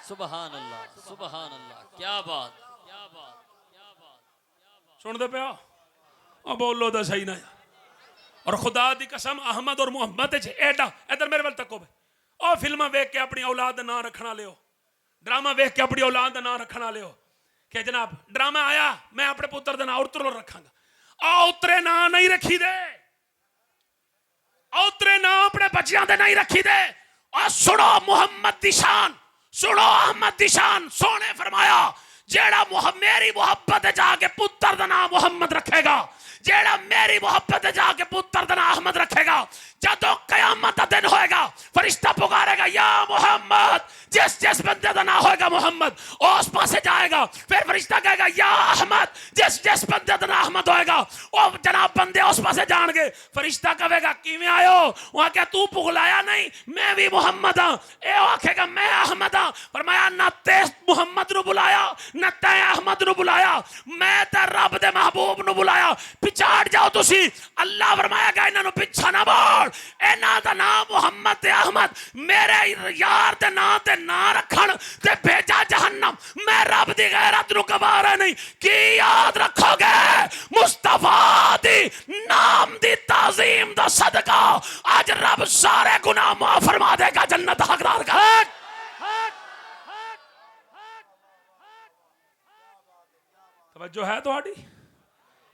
सुभान अल्लाह, सुभान अल्लाह, क्या बात, क्या बात, क्या बात। सुन दे पिया ओ बोलो तो सही ना। और खुदा दी कसम अहमद और मुहम्मद एडा इधर मेरे वाल तको ओ फिल्म वेख के अपनी औलाद का नाम रखना लियो, ड्रामा वेख के अपनी औलाद का नाम रखना लियो कि जनाब ड्रामा आया मैं अपने पुत्र का नाम उर्तुल रखांगा, उतरे ना नहीं रखी दे, उतरे ना अपने बच्चियां दे नहीं रखी दे। और सुनो मुहम्मद दी शान, सुनो अहमद दी शान। सोने फरमाया जेड़ा मेरी मोहब्बत जाके पुत्र दा नाम मुहम्मद रखेगा, जेड़ा मेरी मोहब्बत जाके पुत्र दा नाम अहमद रखेगा, जदों कयामत दा दिन होएगा फरिश्ता पुकारेगा या मोहम्मद, जिस जिस बंदे दा नाम होएगा मोहम्मद उस पासे जाएगा। फिर फरिश्ता कहेगा या अहमद, जिस जिस बंदे दा नाम अहमद होएगा ओ जनाब बंदे उस पासे जाणगे। फरिश्ता कहेगा किवें आयो, वहां क्या तू पुगलाया नहीं, मैं भी मोहम्मद हां। ए आखेगा मैं अहमद हां। फरमाया ना ते मोहम्मद नु बुलाया ना ते अहमद नु बुलाया, मैं ते रब दे महबूब नु बुलाया। पिछाड़ जाओ तुसी। अल्लाह फरमाएगा इन्हां नु पिछा ना बोल, इन्हां दा नाम मोहम्मद ते अहमद मेरे यार दे नाम ते ना रखण ते भेजा जहन्नम। मैं रब दी गैरत नु गवारा नहीं। की याद रखोगे मुस्तफा दी नाम दी ताजीम दा सदका आज रब सारे गुनाह माफ फरमा देगा, जन्नत हकदार का। तवज्जो है थोड़ी?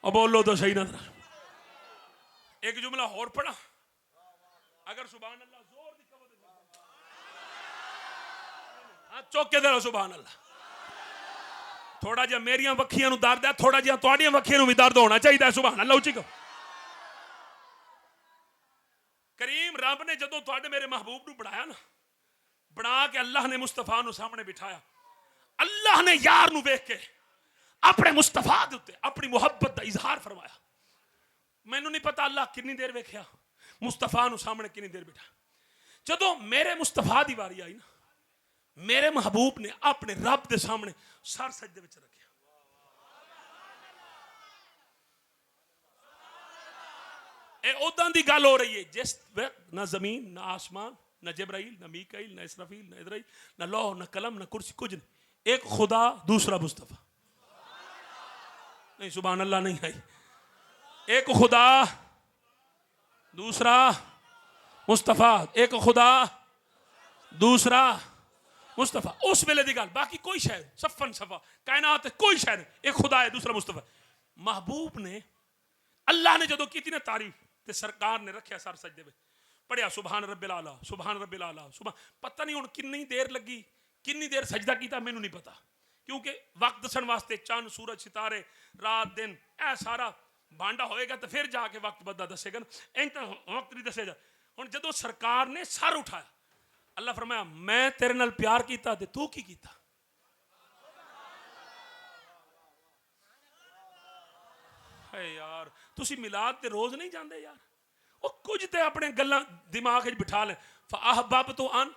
और बोलो तो सही ना। एक जुमला और पढ़ा, अगर सुभान अल्लाह जोर दी कवो दे हाथ चौक के दे सुभान अल्लाह। थोड़ा जिहा मेरियां वखियां नु दर्द है, थोड़ा जिहा तुहाडियां वखियां नु भी दर्द होना चाहिए। सुभान अल्लाह उची कहो। करीम रब ने जदों तुहाडे मेरे महबूब नु बनाया ना, बना के अल्लाह ने मुस्तफा नु सामने बिठाया। अल्लाह ने यार नु देख के अपने मुस्तफा दे उत्ते अपनी मुहब्बत दा इजहार फरमाया। मैनू नहीं पता अल्लाह कितनी देर वेख्या, मुस्तफा नु सामने कितनी देर बिठा। जदों मेरे मुस्तफा दी वारी आई ना, मेरे महबूब ने अपने रब दे सामने सर सजदे विच रखिया। ए उदां दी गल हो रही है जिस ना जमीन ना आसमान ना जिब्राइल ना मीकाइल ना इसराफील ना इदराइल ना लौह ना कलम ना कुर्सी कुछ नहीं, एक खुदा दूसरा मुस्तफा। नहीं सुभान अल्लाह नहीं आई। एक खुदा दूसरा मुस्तफा, एक खुदा दूसरा मुस्तफा। उस वेले दी गल, बाकी कोई शय सफन सफा कायनात कोई शय नहीं, एक खुदा है दूसरा मुस्तफा। महबूब ने अल्लाह ने जदों की ना तारीफ ते सरकार ने रखिया सर सजदे विच, पढ़िया सुभान रब्बिल आला सुभान रब्बिल आला सुभान। पता नहीं हुण कितनी देर लगी, कितनी देर सजदा कीता मैनू नहीं पता, क्योंकि वक्त दसन वास्ते चंद सूरज सितारे रात दिन ऐ सारा भांडा होएगा तो फिर जाके वक्त बदा दसेगा ना, इंज तो वक्त नहीं दसेगा। हुण जदों सरकार ने सर उठाया, अल्लाह फरमाया मैं तेरे नाल प्यार कीता ते तू की कीता। है यार तुसी मिलाद ते रोज नहीं जांदे यार, वो कुछ ते अपने गल्लां दिमाग च बिठा ले। फअहबब तो अन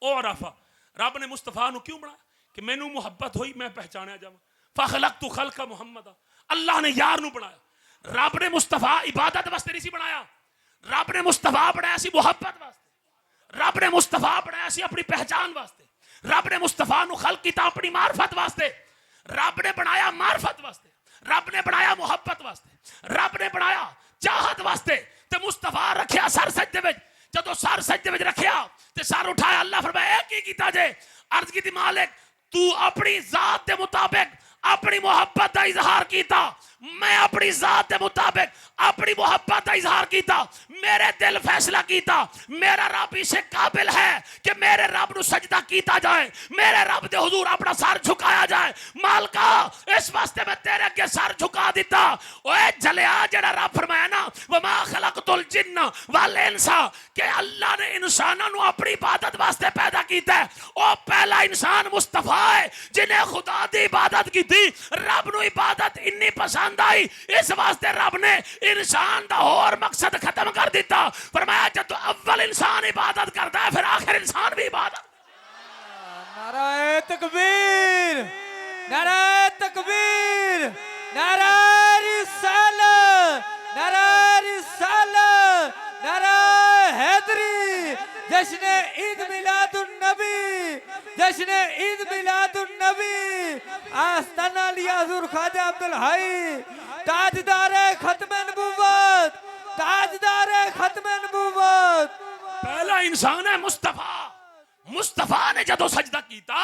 ओ रफा, रब ने मुस्तफा नु क्यों बनाया कि मैनू मुहब्बत हुई मैं पहचाना जावां। फखलकतु खल्का मुहम्मदा, अल्लाह ने यार नु बनाया। रब ने मुस्तफा इबादत वास्ते नहीं सी बनाया, रब ने मुस्तफा बनाया सी मुहब्बत वास्ते, रब ने मुस्तफा बनाया सी अपनी पहचान वास्ते, रब ने मुस्तफा नु खल्क कीता अपनी मार्फत वास्ते, रब ने बनाया मार्फत वास्ते, रब ने बनाया मुहब्बत वास्ते, रब ने बनाया चाहत वास्ते। ते मुस्तफा रखिया सर सजदे विच। जदों सर सजदे विच रखिया ते सर उठाया, अल्लाह फरमाया की कीता जे? अर्ज कीती मालिक तू अपनी जात के मुताबिक अपनी मोहब्बत का इजहार किया, मैं अपनी जात के मुताबिक अपनी मोहब्बत का इजहार किया। मेरे दिल फैसला किया मेरा रब इसे काबिल है कि मेरे रब को सजदा किया जाए, मेरे रब के हुजूर अपना सर झुकाया जाए। मालका इस वास्ते मैं तेरे अगे सर झुका दिता। ओए जलिया जेड़ा रब फरमाया ना वमा खलकतुल जिन्न वल इंसा, कि अल्लाह ने इंसानों को अपनी इबादत वास्ते पैदा किया है। ओ पहला इंसान मुस्तफा है जिन्हें खुदा की इबादत की थी। रब को इबादत इन्नी पसंद आई, इस वास्ते रब ने इंसान का और मकसद खत्म कर दिता। फरमाया जब तो अव्वल इंसान इबादत करता है फिर आखिर इंसान भी इबादत। नाराए तकबीर, नाराए तकबीर, नाराए रिसालत, नाराए रिसालत, नाराए हैदरी। जश्न ईद मिलादुन नबी, जश्न ईद मिलादुन नबी। आस्ताना लिया हुजूर ख्वाजा अब्दुल हाई, ताजदार खत्म नबूवत, ताजदार खत्म नबूवत। पहला इंसान है मुस्तफा। मुस्तफा ने जदों सजदा कीता,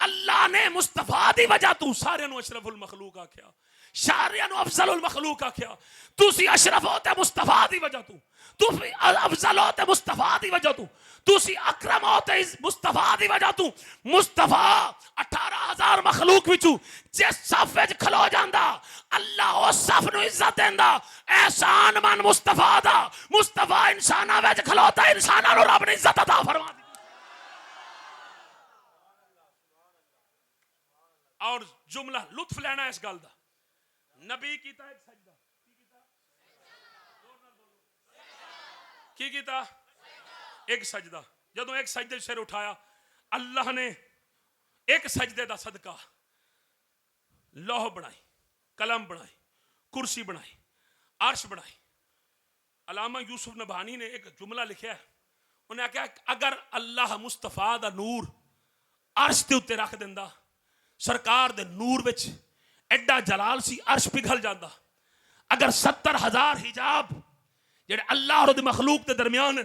अल्लाह ने मुस्तफा दी वजह तू सारे नु अशरफुल मखलूक आख्या। शारिया नु अफजलुल मखलूक आख्या तुसी अशरफ होते मुस्तफा दी वजह तू तुसी अफजल होते मुस्तफा दी वजह तू तुसी अकरम होते मुस्तफा दी वजह तू मुस्तफा 18,000 मखलूक विचू जिस सफ विच खलो जांदा अल्लाह उस सफ नु इज्जत देंदा एहसान मन मुस्तफा दा मुस्तफा इंसाना विच खलोता इंसाना नु रब ने इज्जत अता फरमा दी और जुमला लुत्फ लेना इस गल दा नबी कीता एक सजदा की कीता एक सजदा जदों एक सजदे सिर उठाया अल्लाह ने एक सजदे दा सदका लौह बनाई कलम बनाई कुर्सी बनाई अर्श बनाई अलामा यूसुफ नभानी ने एक जुमला लिखा है उन्हें आख्या अगर अल्लाह मुस्तफा दा नूर अर्श के उत्ते रख दिंदा सरकार दे नूर विच एडा जलाल सी अर्श पिघल जाता अगर 70,000 हिजाब जेडे अल्लाह और मखलूक के दरमियान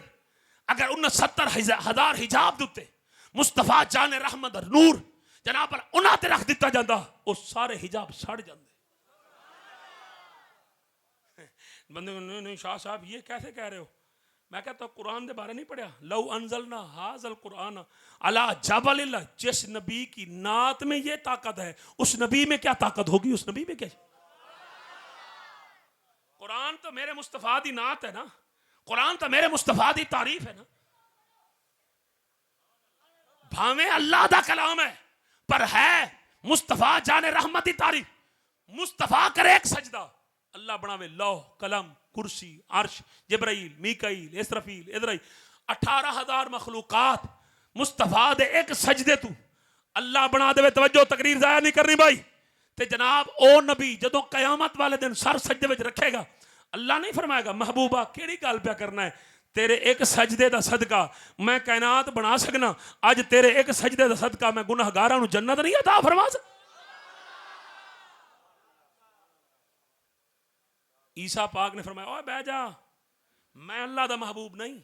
अगर उन 70,000 हिजाब के उत्ते मुस्तफा जाने रहमत और नूर जनाब पर उन्हां ते रख दिता जाता वो सारे हिजाब सड़ जाते बंदे नहीं शाह साहब ये कैसे कह रहे हो मैं कहता तो कुरान के बारे नहीं पढ़ा लव अनजलना हाजल कुरान अला जबल जिस नबी की नात में ये ताकत है उस नबी में क्या ताकत होगी उस नबी में क्या कुरान तो मेरे मुस्तफा दी नात है ना कुरान तो मेरे मुस्तफा दी तारीफ है ना भावे अल्लाह दा कलाम है पर है मुस्तफा जाने रहमत दी तारीफ मुस्तफा करे एक सजदा अल्लाह बनावे लौह कलम कुर्सी अर्श जिब्राइल मीकाईल इसराफील इदराइल 18,000 मखलूकात मुस्तफा दे एक सजदे तू अल्लाह बना देवे तवज्जो तकरीर जाया नहीं करनी भाई ते जनाब ओ नबी जदों कयामत वाले दिन सर सजदे विच रखेगा अल्लाह नहीं फरमाएगा महबूबा केड़ी गल पे करना है तेरे एक सजदे दा सदका मैं कायनात बना सकना अज तेरे एक सजदे दा सदका मैं गुनाहगारां नूं जन्नत नहीं अता फरमा सकदा ईसा पाक ने फरमाया ओए बह जा मैं अल्लाह दा महबूब नहीं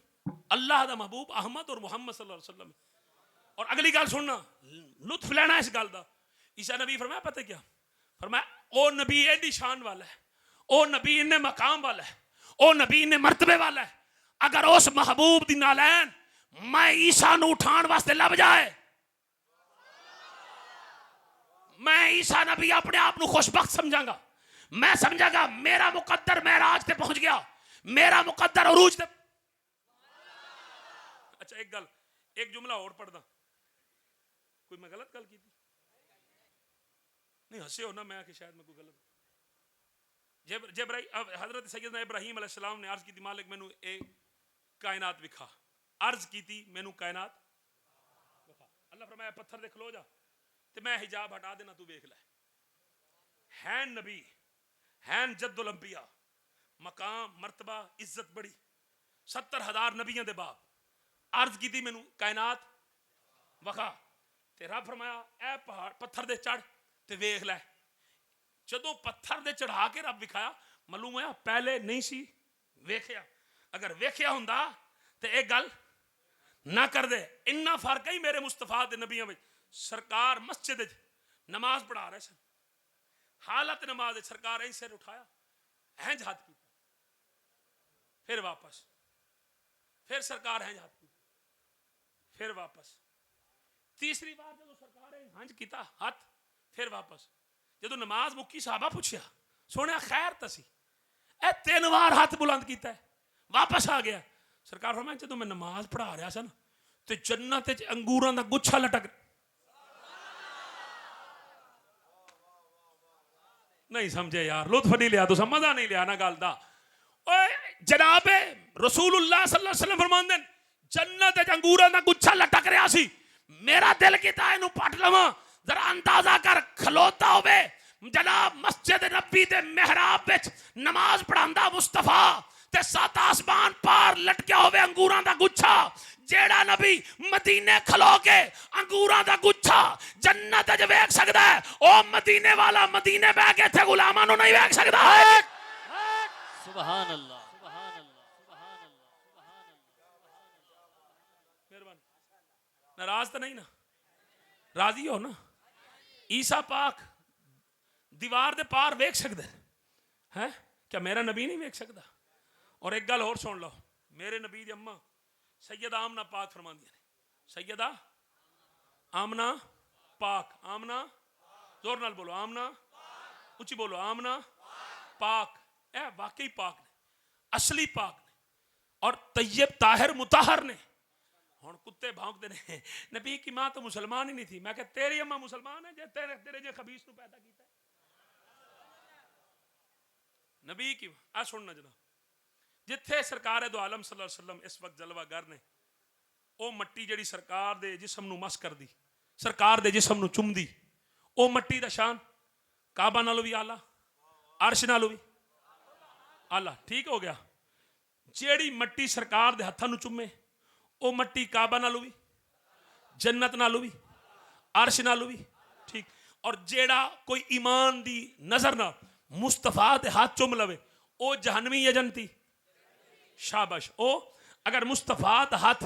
अल्लाह दा महबूब अहमद और मुहम्मद सल्लल्लाहु अलैहि वसल्लम और अगली गल सुनना लुत्फ लेना इस गल दा ईसा नबी फरमाया पता क्या फरमाया ओ नबी एडी शान वाला है ओ नबी इन्ने मकाम वाला है ओ नबी इन्ने मर्तबे वाला है अगर उस महबूब दी नालैन मैं ईसा नूं उठाण वास्ते लब जाए मैं ईसा नबी अपने आप नूं खुशबख्त समझांगा मैं समझागा मेरा मुकद्दर महराज ते पहुंच गया मेरा मुकद्दर उरूज ते अच्छा एक गल एक जुमला और पढ़दा कोई मैं गलत गल की थी नहीं हंसे हो ना मैं कि शायद मैं कोई गलत हजरत सैयदना इब्राहीम अलैहिस्सलाम ने अर्ज की थी मालिक मैनू ए कायनात विखा अर्ज की थी मैनू कायनात विखा अल्लाह फरमाया पत्थर दे खलो जा ते मैं हिजाब हटा देना तू देख ले है नबी हैन जद्दुल अंबिया मकाम मर्तबा इज्जत बड़ी 70,000 नबियों दे बाप अर्ज की थी मैनू कायनात वखा ते रब फरमाया ए पहाड़ पत्थर दे चढ़ ते वेख लै जदों पत्थर दे चढ़ा के रब विखाया मालूम होया पहले नहीं सी वेख्या अगर वेख्या हुंदा ते एक गल ना कर दे इन्ना फर्क ही मेरे मुस्तफा दे नबियों में सरकार मस्जिद नमाज पढ़ा रहे सन हालत नमाज सरकार ऐ सिर उठाया हैंज हाथ की फिर वापस फिर सरकार हैंज हाथ की फिर वापस तीसरी बार जब सरकार हैंज किया हाथ फिर वापस जब नमाज मुक्की साहबा पूछया सोने खैर तसी ए 3 बार हाथ बुलंद किया वापस आ गया सरकार फरमाया जब मैं नमाज पढ़ा रहा सा ना तो जन्नत अंगूरां दा गुच्छा लटक नहीं समझे यार लुत्फ नहीं लिया तो मजा नहीं लिया ना गल दा ओए जनाब रसूलुल्लाह सल्लल्लाहु अलैहि वसल्लम फरमांदे जन्नत च अंगूरां दा गुच्छा लटक रहा सी मेरा दिल कीता इनू पट लवां जरा अंदाजा कर खलोता होवे जनाब मस्जिद नबी दे मेहराब विच नमाज पढ़ांदा मुस्तफा ते 7 आसमान पार लटकिया होवे अंगूरां दा गुच्छा जेड़ा नबी मदीने खलो के अंगूरां दा गुच्छा जन्नत च वेख सकदा है ओ मदीने वाला मदीने बह के इत्थे गुलामां नूं नहीं वेख सकदा सुभान अल्लाह सुभान अल्लाह सुभान अल्लाह मेहरबानी नाराज तो नहीं ना राजी हो ना ईसा पाक दीवार दे पार वेख सकते हैं? क्या मेरा नबी नहीं वेख सकता? और एक गल होर सुन लो, मेरे नबी दी अम्मा सैयदा आमना पाक फरमांदियां ने, सैयदा आमना पाक, आमना जोर नाल बोलो, आमना उच्ची बोलो, आमना पाक। ए वाकई पाक ने, असली पाक ने और तैयब ताहिर मुताहर ने। हुण कुत्ते भौंकते ने नबी की मां तो मुसलमान ही नहीं थी। मैं कहा तेरी अम्मा मुसलमान है जे तेरे जे खबीस नूं पैदा कीता है। नबी की आ सुनना जनाब, जिथे सरकार दो आलम सल्लल्लाहु अलैहि वसल्लम इस वक्त जलवा गर ने, वो मट्टी जिहड़ी सरकार दे जिस्म नूं मस करदी, सरकार दे जिस्म नूं चुमदी, वो मट्टी दा शान काबा नालों भी आला, अर्श नालों भी आला। ठीक हो गया? जेड़ी मट्टी सरकार दे हत्थां नूं चुमे, वो मट्टी काबा नालों भी, जन्नत नालों भी, अर्श नालों भी ठीक। और जेड़ा कोई ईमान दी नजर ना मुस्तफा दे हाथ चुम लवे, वो जहन्नमी या जन्नती? शाबाश। ओ अगर मुस्तफा दा हाथ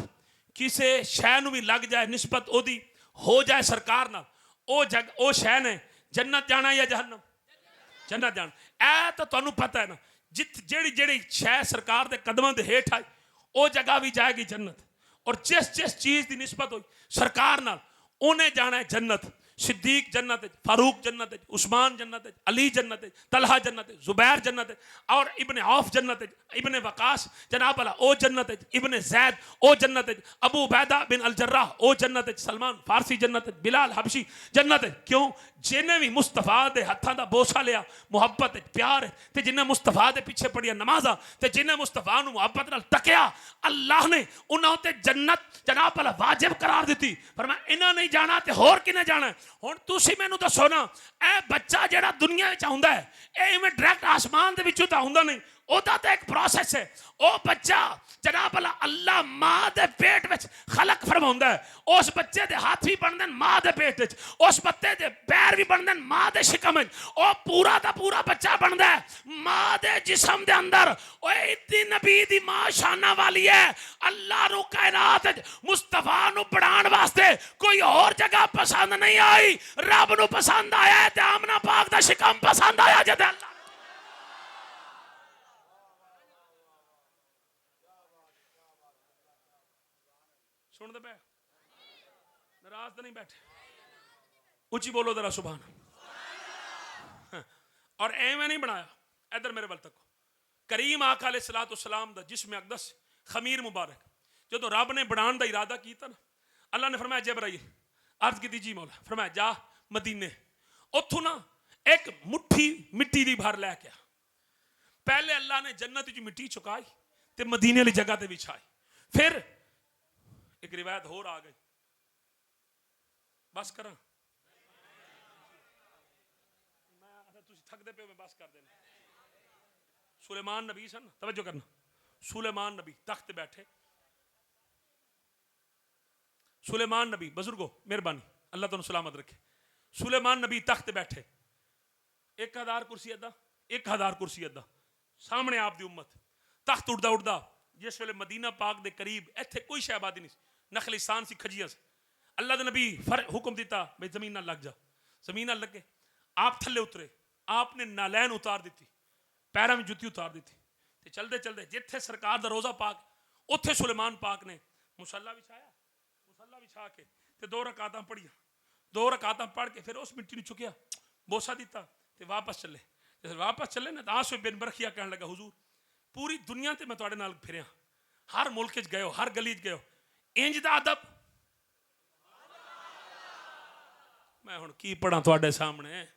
किसी शै नूं भी लग जाए, निस्बत ओदी हो जाए सरकार नाल, ओ शै ने जन्नत जाना या जहन्नम? जन्नत जाना। ऐ तो तुहानूं पता है ना, जेड़ी जेड़ी शै सरकार दे कदमां दे हेठ आई, वो जगह भी जाएगी जन्नत। और जिस जिस चीज़ की निस्बत हुई सरकार नाल, उन्हें जाना है जन्नत। सिद्दीक जन्नत, फारूक जन्नत, उस्मान जन्नत, अली जन्नत, तलहा जन्नत, जुबैर जन्नत और इब्ने औफ जन्नत, इब्ने वकास जनाब अला ओ जन्नत, इब्ने जैद ओ जन्नत, अबू उबैदा बिन अल जर्राह ओ जन्नत, सलमान फारसी जन्नत, बिलाल हबशी जन्नत। क्यों? जिन्हें भी मुस्तफा दे हत्थां दा बोसा लिया, मुहब्बत प्यार है, ते जिन्हें मुस्तफा दे पीछे पड़िया नमाजा, ते जिन्हें मुस्तफा नूं मुहब्बत नाल तकिया, अल्लाह ने उन्हां ते जन्नत जनाब अला वाजिब करार दी। पर मैं इन्हां नहीं जाना ते होर किने जाना है? हुण तुसीं मैनूं दसो ना, ए बच्चा जिहड़ा दुनिया विच आउंदा है, ए इवें डायरैक्ट आसमान दे विचों तां आउंदा नहीं, ओदा तो एक प्रोसेस है। ओ बच्चा जनाब अला अल्लाह मां दे पेट विच खलक फरमाउंदा है, उस बच्चे दे हाथ भी बनदे मां दे पेट विच, उस बच्चे दे पैर भी बनदे मां दे शिकम विच, ओ पूरा दा पूरा बच्चा बनदा है मां दे जिस्म दे अंदर। ओए इतनी नबी दी मां शाना वाली है, अल्लाह नु कायनात विच मुस्तफा नु बढ़ाण वास्ते कोई और जगह पसंद नहीं आई, रब नु पसंद आया है ते आमना पाक दा शिकम पसंद आया जद अल्लाह। सुन दे पे नाराज तो नहीं बैठे? उची बोलो जरा सुभान। और एवं नहीं बनाया, इधर मेरे वाल तक करीम आका अलैहिस्सलातु वस्सलाम दा जिस्म अक़दस खमीर मुबारक जो रब ने बनाने का इरादा किया ना, अल्लाह ने फरमाया जिब्राइल अर्ज की जी मौला, फरमाया जा मदीने, उथों ना एक मुट्ठी मिट्टी की भर लैके आ। पहले अल्लाह ने जन्नत की मिट्टी चुकाई ते मदीने वाली जगह ते बिछाई। फिर एक रिवायत होर आ गई, बस करा थकते पे मैं बस कर देना। सुलेमान नबी सन, तवज्जो करना, सुलेमान नबी तख्त बैठे, सुलेमान नबी बुजुर्गो मेहरबानी अल्लाह तुहानू सलामत रखे। सुलेमान नबी तख्त बैठे, 1000 कुर्सी अद्धा, 1000 कुर्सी अद्धा, सामने आप दी उम्मत, तख्त उड़दा उड़दा जिस वेले मदीना पाक दे करीब इत्थे कोई शहबादी नहीं, नखलिस्तान सी खजियां से, अल्लाह दे नबी हुक्म दिता भाई जमीन ना लग जा, जमीन ना लगे। आप थले उतरे, आपने नालैन उतार दी, पैरों में जुत्ती उतार दी, ते चलते चलते जिथे सरकार दा रोजा पाक, उत्थे सुलेमान पाक ने मुसल्ला बिछाया, मुसल्ला बिछा के ते 2 रकातां पढ़ियां, 2 रकातां पढ़ के फिर उस मिट्टी नूं चुकिया, बोसा दिता ते वापस चले। जब वापस चले ना, आस बिन बरखिया कहने लगा हुजूर पूरी दुनिया ते मैं तुहाडे नाल फिरिया, हर मुल्क च गए हो, हर गली च गए हो, इंज दा अदब मैं हुण की पढ़ा तुहाडे सामने,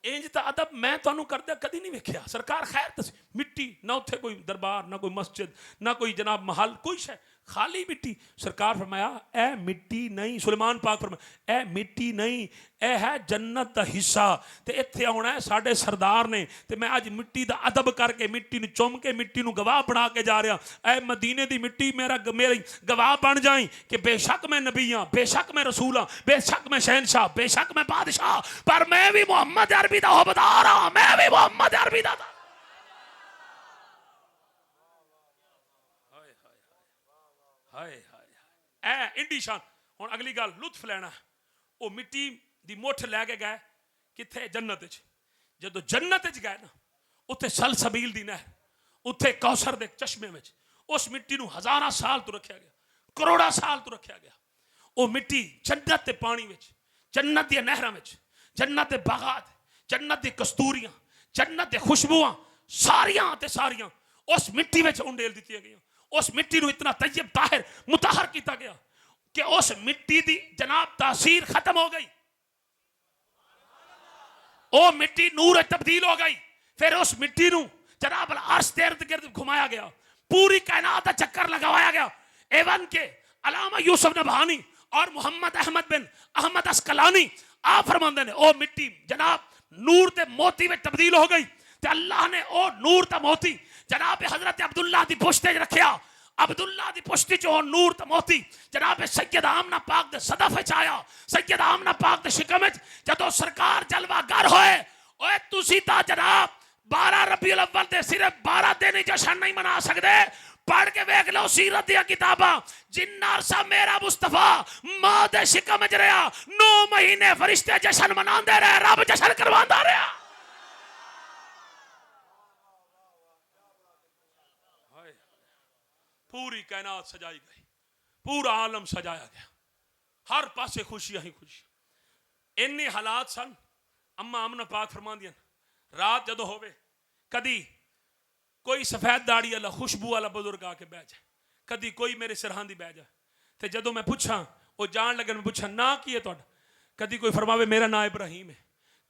इंज दा अदब मैं तुहानू करदे कदी नहीं वेखिया। सरकार खैर दसी मिट्टी ना, उत्थे कोई दरबार ना कोई मस्जिद ना कोई जनाब महल, कोई शै खाली मिट्टी। सरकार फरमाया ए मिट्टी नहीं, सुलेमान पाक फरमाया ए मिट्टी नहीं, ए है जन्नत दा हिस्सा, ते इत्थे आउणा है साडे सरदार ने, ते मैं अज मिट्टी दा अदब करके मिट्टी नूं चुम के मिट्टी नूं गवाह बना के जा रहा। ए मदीने दी मिट्टी मेरी गवाह बन जाई कि बेशक मैं नबी हाँ, बेशक मैं रसूल हाँ, बेशक मैं शहनशाह, बेशक मैं बादशाह, पर मैं भी मुहम्मद अरबी दा होबदार हाँ, मैं भी मुहम्मद अरबी दा। हाय हाय ए इंडी शान। हुण अगली गल लुत्फ लेना, वो मिट्टी दी मुठ लैके गए किथे? जन्नत च। जदों जन्नत च गए ना, उत्थे सलसबील दी नहर, उत्थे कौसर दे चश्मे में उस मिट्टी नूं हज़ारां साल तो रखा गया, करोड़ां साल तो रखा गया। वो मिट्टी जन्नत के पानी में, जन्नत दी नहरां में, जन्नत के बागात, जन्नत दी कस्तूरियां, जन्नत दे खुशबुआं सारियां ते सारियां उस मिट्टी में उंडेल दी गई। उस मिट्टी नूं इतना तैयब ताहिर मुताहर किया गया कि उस मिट्टी दी जनाब तासीर खत्म हो गई, वो मिट्टी नूर तब्दील हो गई। फिर उस मिट्टी नूं जनाब अर्श के इर्द गिर्द घुमाया गया, पूरी कायनात का चक्कर लगाया गया। एवन के अलामा यूसुफ नबहानी और मोहम्मद अहमद बिन अहमद अस्कलानी आप फरमाते ने, ओ मिट्टी जनाब नूर ते मोती में तब्दील हो गई। ते अल्लाह ने ओ नूर ता मोती जनाब हजरत अब्दुल्ला दी पुश्ते रखिया। अब्दुल्ला दी पुश्ती चो नूर ता मोती जनाब सैयद आमना पाक दे सदफ विच आया। सैयद आमना पाक दे शिकम विच जदों सरकार जलवागर होए, ओए तुसी ता जनाब 12 रबीउल अव्वल दे सिर्फ 12 दिन ही जश्न नहीं मना सकदे। पढ़ के वेख लो सीरत दी किताबां, जिन्ना अरसा मेरा मुस्तफा मां दे शिकम च रहा, 9 महीने फरिश्ते जश्न मनांदे रहे, रब जश्न करवांदा रहा। 'पूरी कायनात सजाई गई, पूरा आलम सजाया गया, हर पासे खुशियां ही खुशियां। इन्ने हालात सन। अम्मा आमना पाक फरमांदियां, रात जदों होवे कदी कोई सफेद दाड़ी वाला खुशबू वाला बुजुर्ग आके बह जाए, कदी कोई मेरे सिरहांदी बह जाए। तो जदों मैं पूछा, वो जान लगे मैं पूछा ना की है तुहाडा, कदी कोई फरमावे मेरा नाम इब्राहिम है,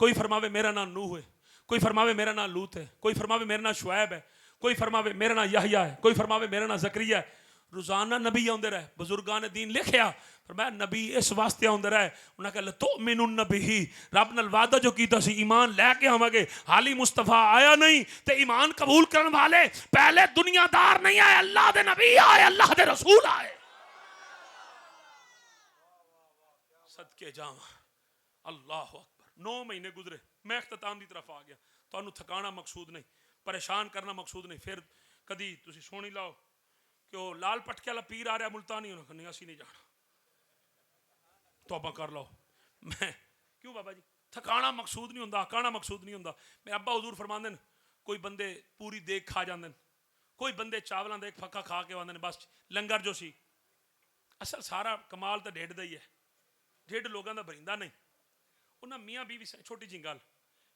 कोई फरमावे मेरा नाम नूह है, कोई फरमावे मेरा नाम लूत है, कोई फरमावे मेरा नाम शुएब है, कोई फरमावे मेरा नाम याहिया है, कोई फरमावे मेरा नाम जकरिया है। रोजाना नबी आउंदे रहे, बुजुर्गां ने दीन लिखिया। पर मैं नबी इस वास्ते आउंदे रहे, उन्हें कहा तो मैनू नबी ही रब नाल वादा जो कीता सी ईमान लैके आवांगे। हाली मुस्तफा आया नहीं ते ईमान कबूल करने वाले पहले दुनियादार नहीं आए, अल्लाह दे नबी आए, अल्लाह दे रसूल आए। सदके जावां अल्लाह अकबर। 9 महीने गुजरे, मैं इख्तिताम की तरफ आ गया। तुहानू थकाना मकसूद नहीं, परेशान करना मकसूद नहीं। फिर कदी तुसी सुनी लाओ कि वो लाल पटके वाला पीर आ रहा मुल्तानी, नहीं असी नहीं जाना, तौबा कर लो। मैं क्यों बाबा जी, थकाना मकसूद नहीं होंदा, हकाना मकसूद नहीं होंदा। मेरे अब्बा हजूर फरमांदे ने, कोई बंदे पूरी देग खा जाते हैं, कोई बंदे चावलों का एक फक्का खा के आते हैं, बस लंगर जो सी। असल सारा कमाल तो ढिड का ही है, ढिड लोगों का भरिंदा नहीं। उन्हें मियाँ बीवी छोटी जी गल,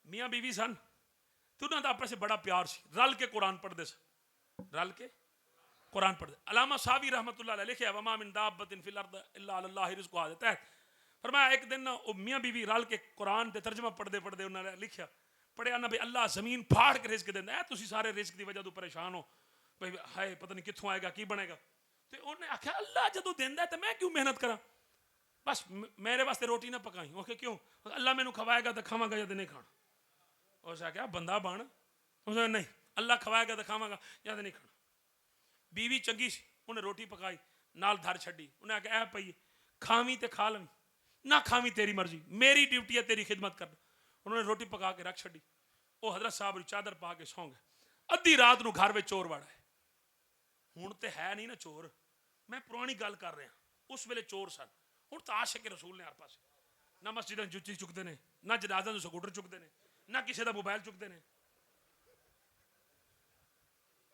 मियाँ बीवी सन तो उन्होंने आपस में बड़ा प्यार सी, रल के कुरान पढ़ते सन, रल के कुरान पढ़ते। अलामा सावी रहमतुल्लाह अलैह लिखे, वमा मिन दाब्बतिन फिल अर्द इल्ला अल्लाह रिज़्क़ुहा देता है। फरमाया एक दिन ना वो मियाँ बीवी रल के कुरान के तर्जमा पढ़ते पढ़ते उन्होंने लिखा, पढ़िया ना भाई अल्लाह जमीन फाड़ के रिज़्क़ देंदा है, तुसी सारे रिज़्क़ की वजह तो परेशान हो, भाई हाय पता नहीं कित्थों आएगा की बनेगा। तो उन्हें आख्या अल्लाह जदों देंदा है तो मैं क्यों मेहनत करा, बस मेरे वास्ते रोटी ना पकाई। ओके क्यों, अल्लाह मैनू खवाएगा तो खावांगा या तो नहीं खाना। उसने आख्या बंदा बन, उसने नहीं अल्लाह खवाएगा तो खावांगा या तो नहीं खाना। बीवी चंगी सी, उन्हें रोटी पकाई नाल धर छड़ी, उन्हें आख्या ऐ पई खावी तो खा लवी, ना खावी तेरी मर्जी, मेरी ड्यूटी है तेरी खिदमत करना। उन्होंने रोटी पका के रख छड़ी, वो हजरत साहब चादर पा के सौ गए। अद्धी रात को घर में चोर वड़ा है, हूँ तो है नहीं ना चोर, मैं पुरानी गल कर रहा, उस वेले चोर सन। हूँ तो आशिक रसूल ने हर पास, ना मस्जिद जुत्ती चुकते हैं, ना जनाजा तो स्कूटर चुकते हैं, ना किसी का मोबाइल चुकते हैं।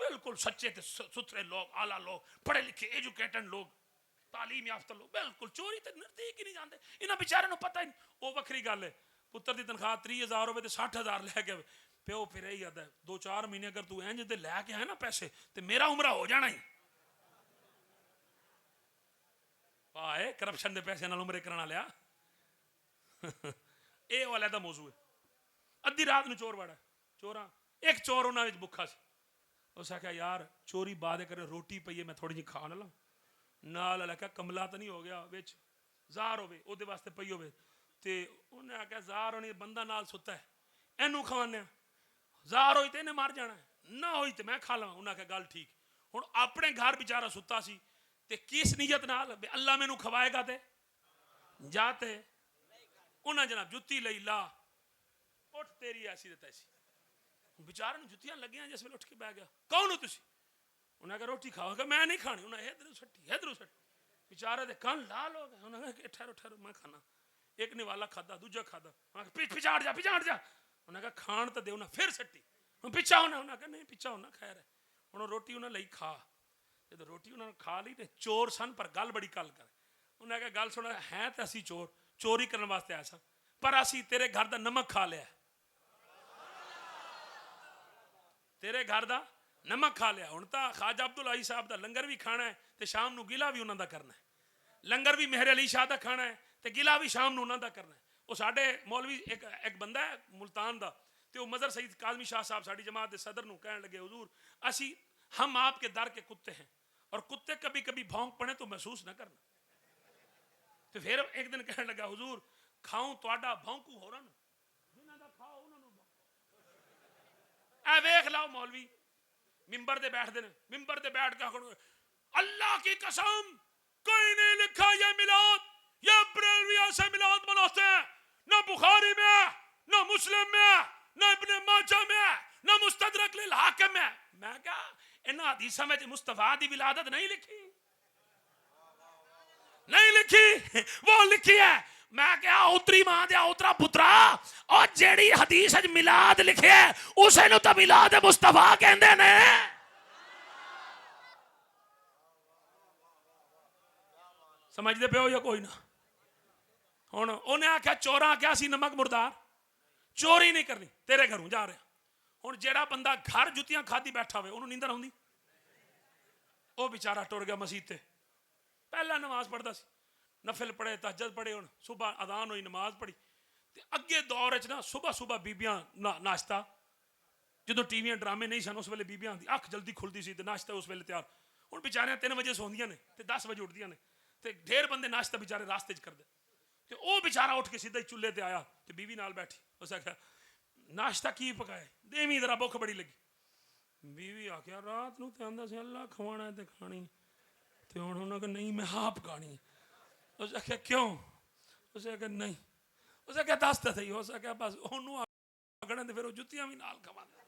बिल्कुल सच्चे ते सुथरे लोग, आला लोग, पढ़े लिखे एजुकेटेड लोग, तालीम याफ्ता लोग, बिल्कुल चोरी तो नजदीक ही नहीं जाते। इन्होंने बेचारे पता ही नहीं। वो वक्री गल है, पुत्र की तनख्वाह 30,000 हो तो 60,000 लैके प्यो फिर यही आता है 2-4 महीने अगर तू इंज दे लैके आए ना पैसे तो मेरा उमरा हो जाना ही। आए करप्शन के पैसे नाल उमरे कराना लिया ये वाला दा मौजू है। अद्धी रात में चोर वड़ा, चोरा एक चोर उन्होंने भुखा सी, उस आख्या यार चोरी बाद करे रोटी पई है मैं थोड़ी जी खा ला नाल आख्या कमला तो नहीं हो गया बिच जार होवे ओदे वास्ते पई होवे ते उन्हें आख्या जार होनी बंदा नाल सुता है इनू खवाने जार होई तो इन्हें मार जाना ना होई तो मैं खा लवां। उन्हें आख्या गल ठीक। हुण अपने घर बेचारा सुता सी ते किस नीयत नाल अल्लाह मैनू खवाएगा ते जाते उन्हें जनाब जुत्ती लई ला उठ तेरी ऐसी ते तैसी। बेचारे ने जुत्तियां लगियां जिस वेले उठ के बह गया कौन हो तुसी, उन्हें कहा रोटी खाओ, कहा मैं नहीं खानी, उन्हें इधर सट्टी बेचारे दे कान लाल हो गए। ठहरो ठहरो मैं खाना, एक ने वाला खादा दूजा खादा, पिछाड़ जा उन्हें कहा खाण तो दे, उन्हें फिर सट्टी, हूँ पिछा होना, उन्हें कहा नहीं पिछा होना खैर है, हूँ रोटी उन्हें ली खा, जो रोटी उन्होंने खा ली तो चोर सन पर गल बड़ी कल कर, उन्हें कहा गल सुना है तो असी चोर चोरी करने वास्ते आए सन, पर असी तेरे घर का नमक खा लिया, तेरे घर का नमक खा लिया, हुण तां ख्वाजा अब्दुल अली साहब का लंगर भी खाना है तो शाम को गिला भी उन्होंने करना है, लंगर भी मेहर अली शाह का खाना है तो गिला भी शाम को उन्होंने करना है। वो साडे मौलवी एक बंदा है मुल्तान का, तो मजर सईद काजमी शाह साहब साड़ी जमात के सदर को कहने लगे हुजूर असी हम आपके दर के कुत्ते हैं और कुत्ते कभी कभी भौंक पड़े तो महसूस ना करना, तो फिर एक दिन कहने लगा हुजूर खाऊं तुहाडा भौंकू होरां नूं, जिन्हां दा खाओ उन्हां नूं भौंको। ऐ वेख लाओ मौलवी मिंबर दे बैठदे ने, मिंबर दे बैठ के आखण अल्लाह की कसम कोई नहीं लिखा ये मिलाद, ये बरेलवियां से मिलाद मनाते हैं, ना बुखारी में ना मुस्लिम में ना इब्ने माजा में ना मुस्तदरक लिल हाकिम में। मैं क्या इन हदीसां में मुस्तफा दी विलादत नहीं लिखी, नहीं लिखी, वो लिखी है। मैं क्या उतरी मां दे उतरा पुत्रा, और जेड़ी हदीस च मिलाद लिखे उसे नु तो मिलाद मुस्तफा कहंदे ने। समझदे पे हो या कोई ना? हुण उन्हें आख्या चोरा आख्या सी नमक मुर्दार, चोरी नहीं करनी, तेरे घरों जा रहा। हुण जेड़ा बंदा घर जुतियां खादी बैठा हुए उन्होंने नींदर आउंदी, वो बेचारा टुर गया मसीत ते, पहला नमाज पढ़ता सी, नफिल पढ़े तहज्जुद पढ़े, हुण सुबह अजान हुई नमाज पढ़ी, ते अगे दौर च ना सुबह सुबह बीबियां नाश्ता, जो टीवियां ड्रामे नहीं सन उस वेले बीबियां दी अख जल्दी खुलती सी ते नाश्ता उस वेले तैयार। हुण बेचारियां 3 बजे सौंदियां ने ते 10 बजे उठदियां ने, ते ढेर बंदे नाश्ता बेचारे रास्ते च करदे, ते वो बेचारा उठ के सीधा ही चुल्हे ते आया ते बीवी नाल बैठी, उस आख्या नाश्ता की पकाए, देवी जरा भुख बड़ी लगी। बीवी आख्या रात नूं ते आंदा सी अल्लाह खवाना ते खानी, ते हुण उन्हें कहा नहीं मैं आप खानी। उस आख्या क्यों? उस आख्या नहीं, उस आख्या दस तो सही, उस आख्या बस ओनू आखना ते फिर वो जुत्तियां भी नाल खवांदा।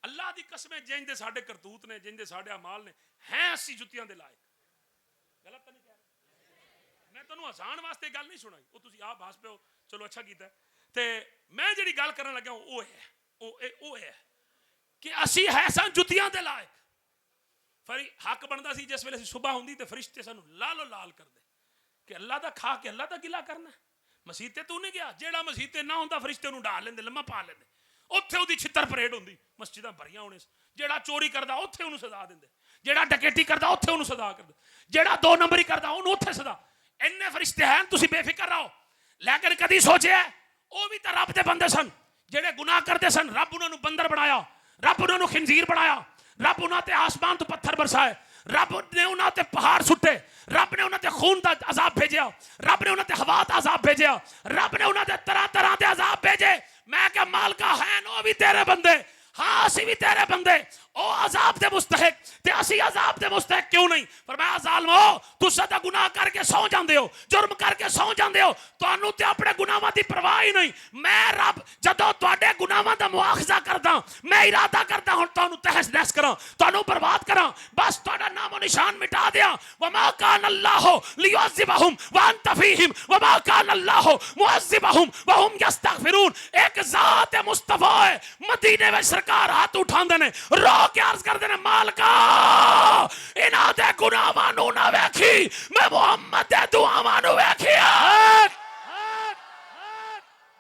अल्लाह दी कसमें जिंदे साडे करतूत ने, जिंदे साडे अमाल ने, हैं असी जुत्तियां दे लायक। गलत तो नहीं कह रहा, मैं तुहानू हसाण वास्ते गल नहीं सुनाई, वो तुसीं आप हस पे हो, चलो अच्छा कीता। ते मैं जिहड़ी गल करन लग्या वो है कि असी है सन जुत्तियां दे लायक। फिर हक बनता सी जिस वेले सुबह होंदी ते फरिश्ते सानू लालो लाल कर दे कि अल्लाह दा खा के अल्लाह दा गिला करना। मसीते तू नहीं गया, जेड़ा मसीते ना होंदा फरिश्ते नू डाल लेंदे, लम्मा पा लेंदे, उत्थे उहदी छित्तर परेड होंदी, मस्जिदां भरियां होने। जेड़ा चोरी करदा उत्थे उहनू सजा दिंदे, जेड़ा डकैती करदा उत्थे उहनू सजा करदे, जेड़ा 2 नंबरी करदा उहनू उत्थे सजा। इन्ने फरिश्ते हैं, तुसीं बेफिक्र रहो। लेकिन कदी सोचे वो भी तो रब दे बंदे सन, जेड़े गुनाह करते सन, रब उन्होंने बंदर बनाया, रब उन्होंने खिंजीर बनाया, रब उन्होंने आसमान तो पत्थर बरसाए, रब ने उन्होंने पहाड़ सुटे, रब ने उन्होंने खून का अजाब भेजा, रब ने उन्होंने हवा का अजाब भेजा, रब ने उन्होंने तरह तरह के अजाब भेजे। मैं क्या मालका है वो भी तेरे बंदे, हाँ असी भी तेरे बंदे, ओ अजाब दे मुस्तहिक ते असी अजाब दे मुस्तहिक क्यों नहीं? फरमाया जालिमो तुसां तां गुनाह करके सौ जांदे हो, जुर्म करके सौ जांदे हो, तुहानू ते अपने गुनाहां दी परवाह ही नहीं। मैं रब जदों तुहाडे गुनाहां दा मुआखजा करदा, मैं इरादा करदा हुण तुहानू तहस नहस करां, तुहानू बर्बाद करां, बस तुहाडा नामो निशान मिटा दियां। वमा कान अल्लाहु लियुअज़्ज़िबहुम व अंत फीहिम वमा कान अल्लाहु मुअज़्ज़िबहुम व हुम यस्तगफिरून। एक जात मुस्तफा है, मदीने में सरकार हाथ उठांदे ने, रो के अर्ज करदे ने मालका इन्हां दे गुनाहां नू ना वेखी, मैं मुहम्मद दे दुआवां नू वेखिया।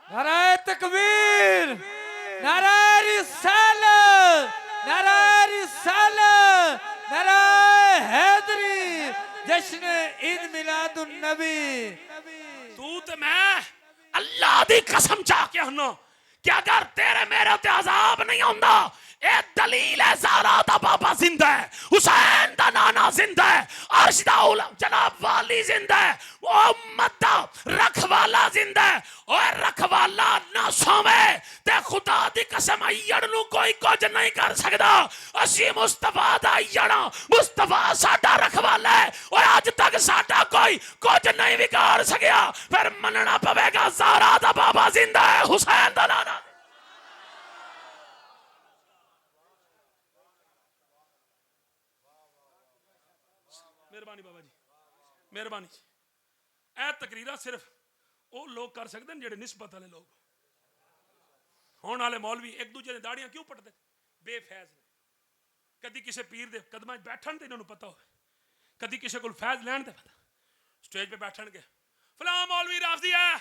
नारे तकबीर, नारे रिसालत, नारे रिसालत, नारे हैदरी, जश्न ईद मिलादुन नबी। तू ते मैं अल्लाह दी कसम चाह के हन्ना कि अगर तेरे मेरे ते अजाब नहीं होंदा, ए दलील है ज़ारा दा बाबा जिंदा है, हुसैन दा नाना जिंदा है, अर्श दा जनाब वाली जिंदा है, वो उम्मत दा रखवाला जिंदा है। ओए रखवाला ना सोवे ते खुदा दी कसम अय्यड़ नू कोई कुछ नहीं कर सकदा। असी मुस्तफा दा अय्यड़ा, मुस्तफा साडा रखवाला है। ओए अज तक साडा कोई कुछ नहीं बिगाड़ सकिया, फिर मनना पवेगा ज़ारा दा बाबा जिंदा है, हुसैन दा नाना। मेहरबानी बाबा जी, मेहरबानी। ਇਹ ਤਕਰੀਰਾਂ ਸਿਰਫ ਉਹ ਲੋਕ ਕਰ ਸਕਦੇ ਨੇ ਜਿਹੜੇ ਨਿਸਬਤ ਵਾਲੇ ਲੋਕ ਹੋਣ ਵਾਲੇ ਮੌਲਵੀ ਇੱਕ ਦੂਜੇ ਦੀਆਂ ਦਾੜੀਆਂ ਕਿਉਂ ਪੱਟਦੇ ਬੇਫੈਜ਼ ਨੇ ਕਦੀ ਕਿਸੇ ਪੀਰ ਦੇ ਕਦਮਾਂ 'ਚ ਬੈਠਣ ਤੇ ਇਹਨਾਂ ਨੂੰ ਪਤਾ ਹੋਵੇ ਕਦੀ ਕਿਸੇ ਕੋਲ ਫੈਜ਼ ਲੈਣ ਤੇ ਪਤਾ स्टेज पे बैठणगे फलां मौलवी राफजी है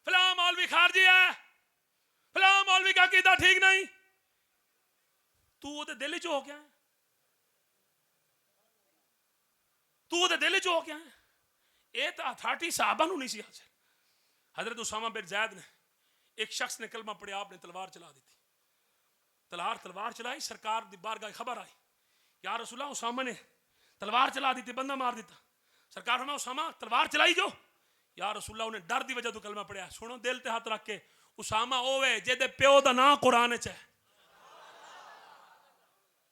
फलां मौलवी खारजी है फलां मौलवी का कीदा ठीक नहीं तू ओदे दिल च हो क्या है तू ओदे दिल च हो क्या है ये तो अथॉरिटी साहबा नूं नहीं सी हासिल हजरत उसामा बिन ज़ैद ने एक शख्स ने कलमा पढ़िया आपने तलवार चला दी थी तलवार चलाई सरकार दी बारगाह खबर आई या रसूलल्लाह उसामा ने तलवार चला दी थी बंदा मार दिता सरकार फरमाया उसामा तलवार चलाई जो या रसूलल्लाह उन्हें डर दी वजह तो कलमा पढ़िया सुनो दिल ते हाथ रख के उसामा ओवे जेदे प्यो दा नाम कुरान च है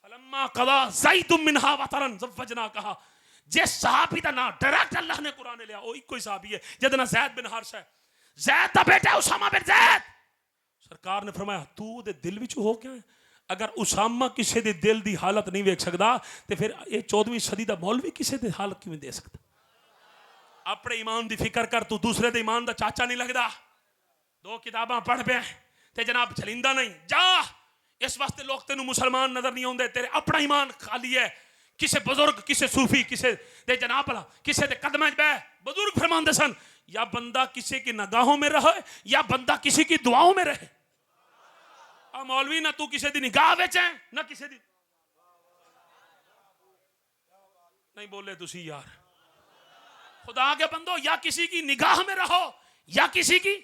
फलम्मा कदा ज़ैद मिनहा वतरन ज़वजना कहा जिस सहाबी दा नाम डायरेक्ट अल्लाह ने कुरान लिया ओ इको ही सहाबी है जेदा नाम ज़ैद बिन हारिसा है ज़ैद दा बेटा उसामा बिन ज़ैद सरकार ने फरमाया तू दे दिल विच हो क्या है अगर उसामा किसी दे दिल दी हालत नहीं वेख सकदा ते फिर ये 14वीं सदी दा मौलवी किसी दे हालत किवें दे सकदा अपने ईमान की फिक्र कर तू दूसरे दे ईमान का चाचा नहीं लगता दो किताबां पढ़ पे ते जनाब चलिंदा नहीं जा इस वास्ते लोग तेनू मुसलमान नजर नहीं आते तेरे अपना ईमान खाली है किसे बुजुर्ग किसे सूफी किसे दे जनाब भला किसे दे कदम च बह बुजुर्ग फरमाते सन या बंदा किसी की निगाहों में रहे या बंदा किसी की दुआओं में रहे आ मौलवी ना तू किसी की निगाह विच है ना किसी दी नहीं बोले तुसी यार खुदा के बंदो या किसी की निगाह में रहो या किसी की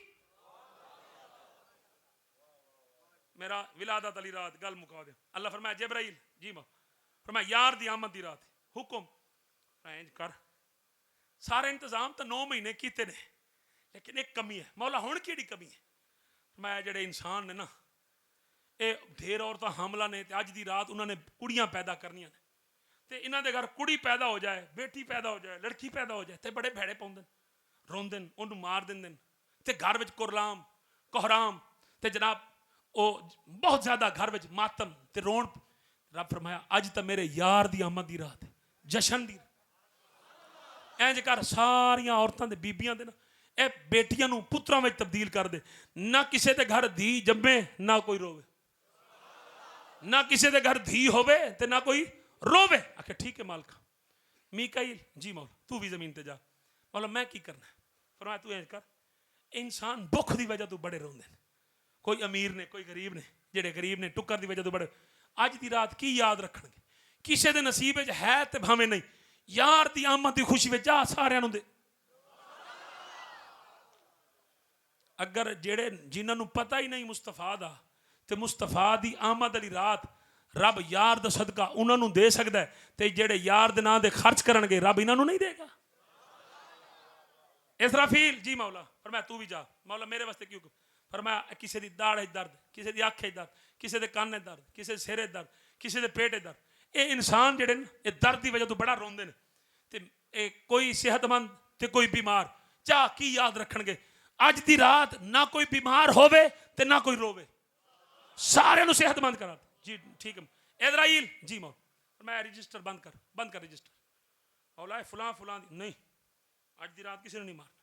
मेरा विलादत अली रात गल मुका दे अल्लाह फरमाया जिब्राइल जी मां फरमाया यार दी आमद दी रात हुक्म इंज कर सारे इंतजाम तो 9 महीने कीते ने लेकिन एक कमी है मौला हुण केड़ी कमी है फरमाया जेड़े इंसान ने ना ये ढेर औरतां हमला ने ते अज दी रात उन्होंने कुड़ियां पैदा करनियां ने ते इन्हां दे घर कुड़ी पैदा हो जाए बेटी पैदा हो जाए लड़की पैदा हो जाए ते बड़े भैड़े पाउंदे रोंदे उन्होंने मार दिंदे ते घर विच कुरलाम कोहराम ते जनाब ओ बहुत ज्यादा घर विच मातम ते रोण रब फरमाया अज तो मेरे यार दी आमद दी रात जशन दी इंज कर सारियां औरतां दे बीबियां दे ना ए बेटियां नूं पुत्रां विच तब्दील कर दे ना किसी दे घर धी जम्मे ना कोई रोवे ना किसी दे घर धी होवे ते ना कोई रोवे आखे ठीक है मालिक मीकाईल जी मौला तू भी जमीन ते जा मौला मैं की करना फरमाया तू इंज कर इंसान भुख की वजह तो बड़े रोंदे कोई अमीर ने कोई गरीब ने जेड़े गरीब ने टुक्कर की वजह तो बड़े अज की रात की याद रखणगे किसी के नसीब है तो भावें नहीं यार की आमद की खुशी में जा सारियां नूं दे अगर जेड़े जिन्हां पता ही नहीं मुस्तफा दा ते मुस्तफा दी आमद वाली रात रब यार दा सदका उन्होंने दे सकता है ते जेड़े यार दे नाम दे खर्च करनगे रब इन्हों नहीं देगा इसराफील जी मौला फरमाया तू भी जा मौला मेरे वास्ते क्यों फरमाया किसी दी दाढ़ दर्द किसी दी अख दर्द किसी दे कान दर्द किसी दे सिर दर्द किसी दे पेट दर्द ये इंसान जेड़े ये दर्द की वजह तो बड़ा रोंदे ने ते कोई सेहतमंद ते कोई बीमार चाह की याद रखणगे अज दी रात ना कोई बीमार होवे ते ना कोई रोवे सारे सेहतमंद करा जी ठीक है इजराइल जी मौला मैं रजिस्टर बंद कर रजिस्टर मौला फलां फलां नहीं अज दी रात किसी ने नहीं मारना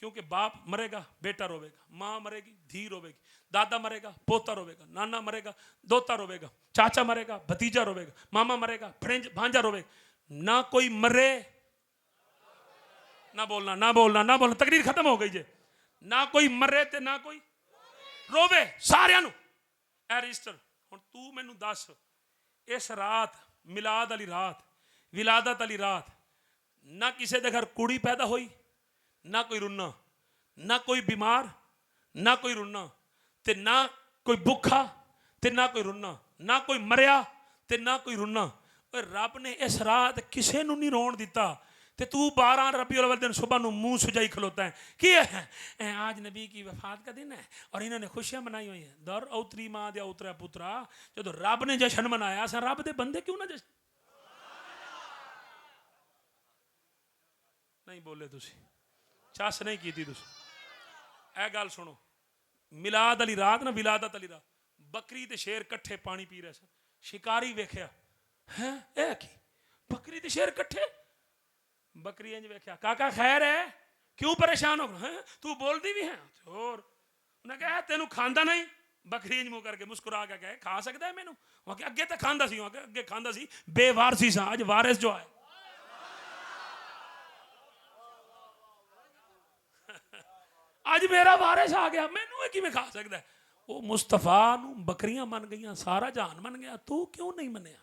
क्योंकि बाप मरेगा बेटा रोवेगा माँ मरेगी धी रोवेगी दादा मरेगा पोता रोवेगा नाना मरेगा दोता रोवेगा चाचा मरेगा भतीजा रोवेगा मामा मरेगा भांजा रोवेगा ना कोई मरे ना बोलना तकरीर खत्म हो गई जे ना कोई मरे ते ना कोई रोवे सारियां नूं ए रजिस्टर हुण तू मैनू दस इस रात मिलाद वाली रात विलादत वाली रात ना किसी के घर कुड़ी पैदा हुई ना कोई रुना ना कोई बीमार ना कोई रुना ते ना कोई भुखा ते ना कोई रुना ना कोई मरिया ते ना कोई रुना रब ने इस रात किसी नूं नहीं रोण दिता ते तू 12 रबीउल अव्वल दिन सुबह नूं मुंह सुजाई खलोता है कि है आज नबी की वफात का दिन है और इन्होंने खुशियां मनाई हुई हैं दर औतरी मां दे औतरा पुत्रा जो रब ने जश्न मनाया असां रब दे बंदे क्यों ना जश्न नहीं बोले तुसी चस नहीं की तुसी ए गल सुनो मिलाद वाली रात ना विलादत वाली रात बकरी ते शेर कट्ठे पानी पी रहे सन शिकारी वेख्या है ए की बकरी ते शेर कट्ठे बकरी इंज वेख्या काका खैर है क्यों परेशान हो हैं तू बोलती भी है और उन्हें कहा तेनू खांदा नहीं बकरी मुंह करके मुस्कुरा के कहे खा सकता है मैनू वहां अगे तो खांदा सी वहां अगे खांदा सी बेवारसी सा अज वारिस जो आए अज मेरा वारिस आ गया मैनू किवें खा सकता है वो मुस्तफा नू बकरियां मन गई सारा जहान मन गया तू क्यों नहीं मनिया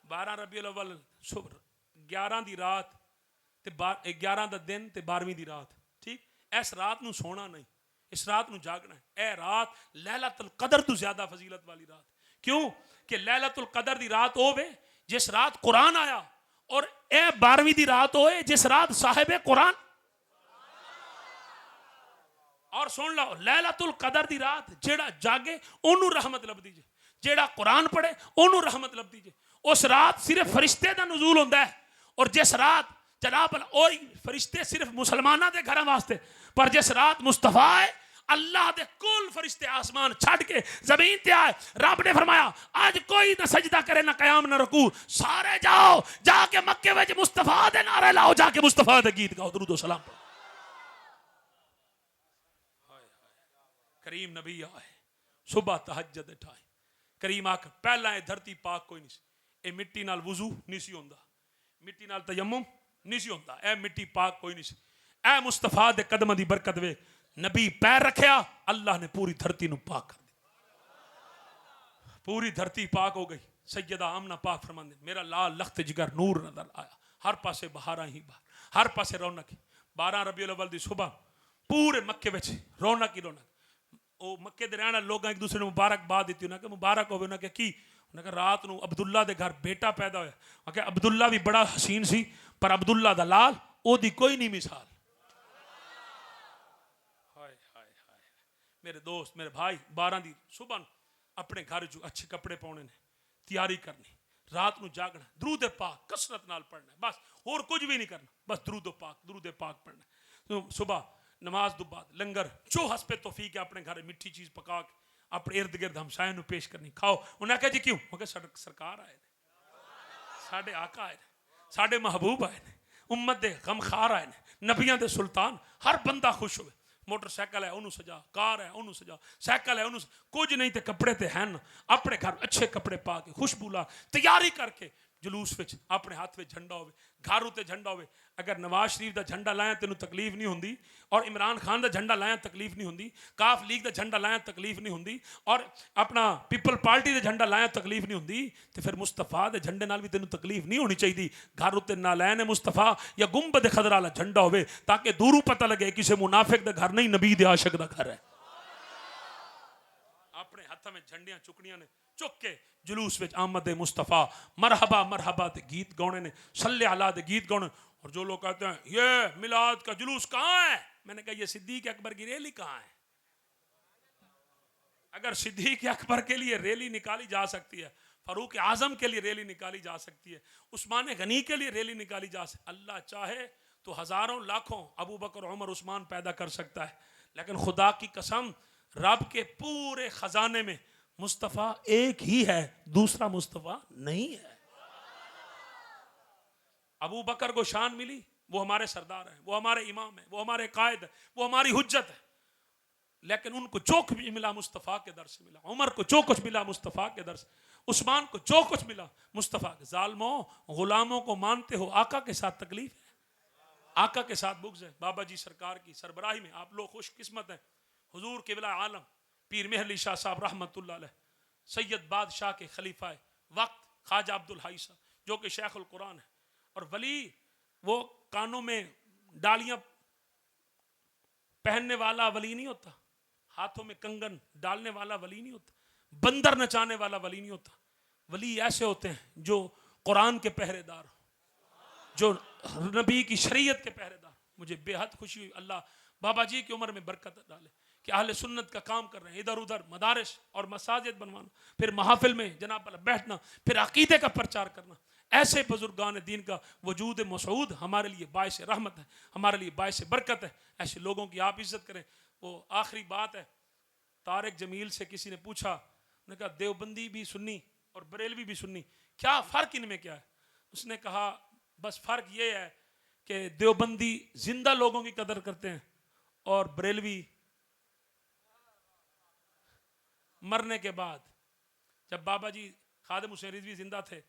12 रबीउल अव्वल 11 दी रात ते 11 दा दिन ते 12वीं दी रात ठीक इस रात नू सोना नहीं इस रात नू जागना है ए रात लैलतुल कदर तो ज्यादा फजीलत वाली रात क्यों कि लैलतुल कदर दी रात होवे जिस रात कुरान आया और ए 12वीं दी रात होए जिस रात साहिब कुरान और सुन लो लैलतुल कदर दी रात जेड़ा जागे ओनू रहमत लभदी जे जेड़ा कुरान पढ़े ओनू रहमत लभदी जे उस रात सिर्फ फरिश्ते दा नुज़ूल होंदा है और जिस रात जनाब ओही फरिश्ते सिर्फ मुसलमाना दे घर वास्ते पर जिस रात मुस्तफा है अल्लाह दे कुल फरिश्ते आसमान छड़ के जमीन ते आए रब ने फरमाया आज कोई ना सजदा करे ना कयाम ना रुकू सारे जाओ जाके मक्के विच मुस्तफा दे नारे लाओ जाके मुस्तफा दे गीत गाओ दुरूद व सलाम पढ़ो करीम नबी आए सुबह तहज्जुद उठाए करीम आख पहला ये धरती पाक कोई नहीं ये मिट्टी नाल वुजू नहीं सी होंदा मिट्टी नाल तयम्मुम नहीं सी होंदा ए मिट्टी पाक कोई नहीं सी ए मुस्तफा दे कदमां दी बरकत वे नबी पैर रखया अल्लाह ने पूरी धरती नू पाक कर दी पूरी धरती पाक हो गई सैयदा आमना पाक फरमांदे मेरा लाल लख्त जिगर नूर नजर आया हर पासे बहारा ही बहार हर पासे रौनक 12 रबीउल अव्वल दी सुबह पूरे मक्के विच रौनक ही रौनक वो मक्के दे रहने लोग एक दूसरे को मुबारकबाद दी उन्हें कहा मुबारक हो उन्हें कहा की उन्हें कहा रात को अब्दुल्ला दे घर बेटा पैदा होया उन्हें कहा अब्दुल्ला भी बड़ा हसीन सी पर अब्दुल्ला दा लाल ओदी कोई नहीं मिसाल हाय हाय हाय मेरे दोस्त मेरे भाई 12 दी सुबह अपने घर जो अच्छे कपड़े पाने ने तैयारी करनी रात को जागना दरूद पाक कसरत नाल पढ़ना बस और कुछ भी नहीं करना बस दरूद पाक पढ़ना तो सुबह नमाज तो बाद लंगर जो हसपे तौफीक है अपने घर मिठी चीज पका के अपने इर्द गिर्द हमसाए नू पेश करनी खाओ उन्हें कहा जी क्यों मैं सरकार आए साडे आका आए साडे महबूब आए उम्मत दे गमखार आए नबियां दे सुल्तान हर बंदा खुश होवे मोटरसाइकिल है उन्होंने सजा कार है उन्होंने सजा साइकिल है उन्होंने कुछ नहीं तो कपड़े तो हैं अपने घर अच्छे कपड़े पा के खुशबू ला तैयारी करके जुलूस विच अपने हाथ में झंडा हो घर उत्ते झंडा हो अगर नवाज शरीफ का झंडा लाया तेन तकलीफ नहीं होंगी और इमरान खान का झंडा लाया तकलीफ नहीं होंगी काफ लीग का झंडा लाया तकलीफ नहीं होंगी और अपना पीपल पार्टी का झंडा लाया तकलीफ नहीं होंगी तो फिर मुस्तफा के झंडे नाल भी तेन तकलीफ नहीं होनी चाहिए घर उत्ते ना लैन मुस्तफा या गुंबद खदर वाला झंडा हो ताकि दूरों पता लगे किसी मुनाफिक का घर नहीं नबी दे आशिक का घर है अपने हाथ में झंडियां चुकनियां ने चुक के जुलूस में आमद मुस्तफा मरहबा मरहबा दे गीत गाने ने सल्ले अला दे गीत गाने और जो लोग कहते हैं ये मिलाद का जुलूस कहाँ है मैंने कहा ये सिद्दीक अकबर की रैली कहाँ है अगर सिद्दीक अकबर के लिए रैली निकाली जा सकती है फारूक आजम के लिए रैली निकाली जा सकती है उस्मान गनी के लिए रैली निकाली जा सकती अल्लाह चाहे तो हजारों लाखों अबू बकर उमर उस्मान पैदा कर सकता है लेकिन खुदा की कसम रब के पूरे खजाने में मुस्तफ़ा एक ही है दूसरा मुस्तफ़ा नहीं है अबू बकर को शान मिली वो हमारे सरदार हैं वो हमारे इमाम हैं वो हमारे कायद हैं वो हमारी हुज्जत है लेकिन उनको जो कुछ मिला मुस्तफ़ा के दर से मिला उमर को जो कुछ मिला मुस्तफ़ा के दर से उस्मान को जो कुछ मिला मुस्तफ़ा के जालमों गुलामों को मानते हो आका के साथ तकलीफ है आका के साथ बुग़्ज़ है बाबा जी सरकार की सरबराही में आप लोग खुशकिस्मत हैं हुजूर किबला आलम पीर मेहर अली शाह साहब रहमतुल्लाह अलैह सैयद बादशाह के खलीफा वक्त ख्वाजा अब्दुल हाई साहब जो कि शेखुल कुरान है और वली वो कानों में डालियां पहनने वाला वली नहीं होता हाथों में कंगन डालने वाला वली नहीं होता बंदर नचाने वाला वली नहीं होता वली ऐसे होते हैं जो कुरान के पहरेदार हो जो नबी की शरीयत के पहरेदार मुझे बेहद खुशी हुई अल्लाह बाबा जी की उम्र में बरकत डाले कि अहले सुन्नत का काम कर रहे हैं इधर उधर मदारिस और मसाजिद बनवाना फिर महफिल में जनाब वाला बैठना फिर अकीदे का प्रचार करना ऐसे बुजुर्गान दीन का वजूद मसूद हमारे लिए बायस रहमत है हमारे लिए बायस बरकत है ऐसे लोगों की आप इज्जत करें वो आखिरी बात है तारिक जमील से किसी ने पूछा उन्होंने कहा देवबंदी भी सुन्नी और बरेलवी भी सुन्नी क्या फ़र्क इनमें क्या है उसने कहा बस फ़र्क ये है कि देवबंदी जिंदा लोगों की कदर करते हैं और बरेलवी मरने के बाद। जब बाबा जी खादिम हुसैन रिजवी जिंदा थे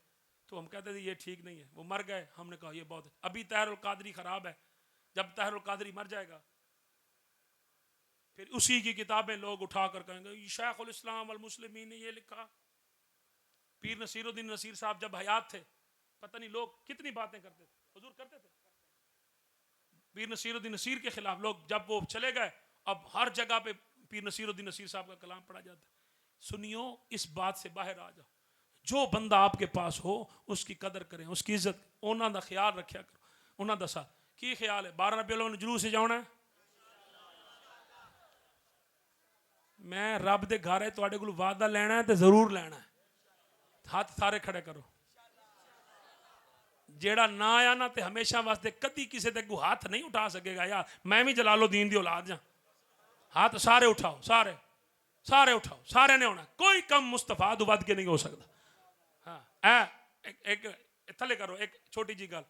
तो हम कहते थे ये ठीक नहीं है, वो मर गए, हमने कहा ये बहुत है। अभी ताहिरुल कादरी खराब है, जब ताहिरुल कादरी मर जाएगा फिर उसी की किताबें लोग उठाकर कहेंगे शेखुल इस्लाम वल मुस्लिमीन ने ये लिखा। पीर नसीरुद्दीन नसीर साहब जब हयात थे पता नहीं लोग कितनी बातें करते थे, हुजूर करते थे। पीर नसीरुद्दीन नसीर के खिलाफ लोग, जब वो चले गए अब हर जगह पे पीर नसीरुद्दीन नसीर साहब का कलाम पढ़ा जाता है। सुनियो, इस बात से बाहर आ जाओ, जो बंदा आपके पास हो उसकी कदर करें, उसकी इज्जत, उन्हों का ख्याल रखा करो। उन्होंने दसा की ख्याल है 12 रबी अव्वल जुलूस से जाना है। मैं रब दे घर है तुहाडे कोल वादा लेना है तो जरूर लेना है। हाथ सारे खड़े करो। जेड़ा ना आया ना ते हमेशा वास्ते कदी किसी ते हाथ नहीं उठा सकेगा। यार मैं भी जलालुद्दीन दी औलाद जा। हाथ सारे उठाओ, सारे सारे उठाओ, सारे ने होना। कोई कम मुस्तफा तो वध के नहीं हो सकता। हाँ एक थले करो। एक छोटी जी गल,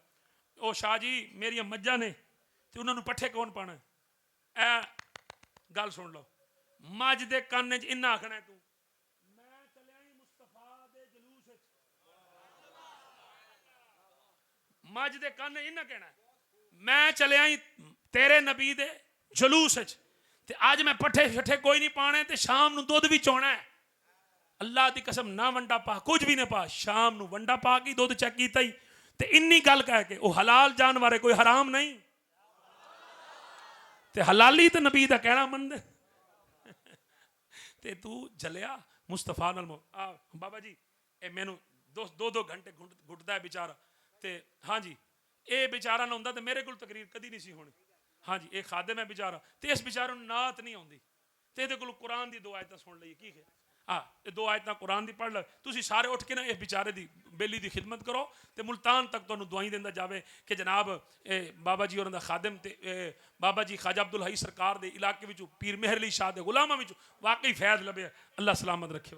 ओ शाह जी मेरिया मज्जां ने ते उन्होंने पट्ठे कौन पाना है? ए गल सुन लो। मज दे कान च इन्ना आखना है, तू मैं चलिया मुस्तफा दे जलूस च। मज दे कान इन्ना कहना है मैं चलिया तेरे नबी दे जलूस च, ते आज मैं पट्ठे शट्ठे कोई नहीं पाने, ते शाम नू दुध भी चोना है। अल्लाह दी कसम ना वंडा पा, कुछ भी नहीं पा, शाम नू वंडा पा के दुध चेक कीता ही। ते इन्नी गल कह के वो हलाल जानवर है, कोई हराम नहीं। ते हलाली ते नबी दा कहना मनदे। ते तू जलिया मुस्तफा नाल बाबा जी ए मैनू दो घंटे घुटदा है बेचारा। ते हाँ जी ये बेचारा ना होंदा ते मेरे कोल तकरीर कदी नहीं सी होनी। हाँ जी ये खादिम है बेचारा, ते इस बेचारे नूं नात नहीं आउंदी, ते इहदे कोल कुरान दी 2 आयतां सुन लईए। की है ये 2 आयतां कुरान दी पढ़ लो। तुसीं सारे उठ के ना इस बेचारे दी बेली दी खिदमत करो, ते मुल्तान तक तुहानूं दुआई दिंदा जावे कि जनाब बाबा जी होरां दा खादिम ते बाबा जी ख्वाजा अब्दुल हई सरकार दे इलाके विचों पीर मेहर अली शाह दे गुलामां विचों वाकई फैज़ लभे। अल्लाह सलामत रखे।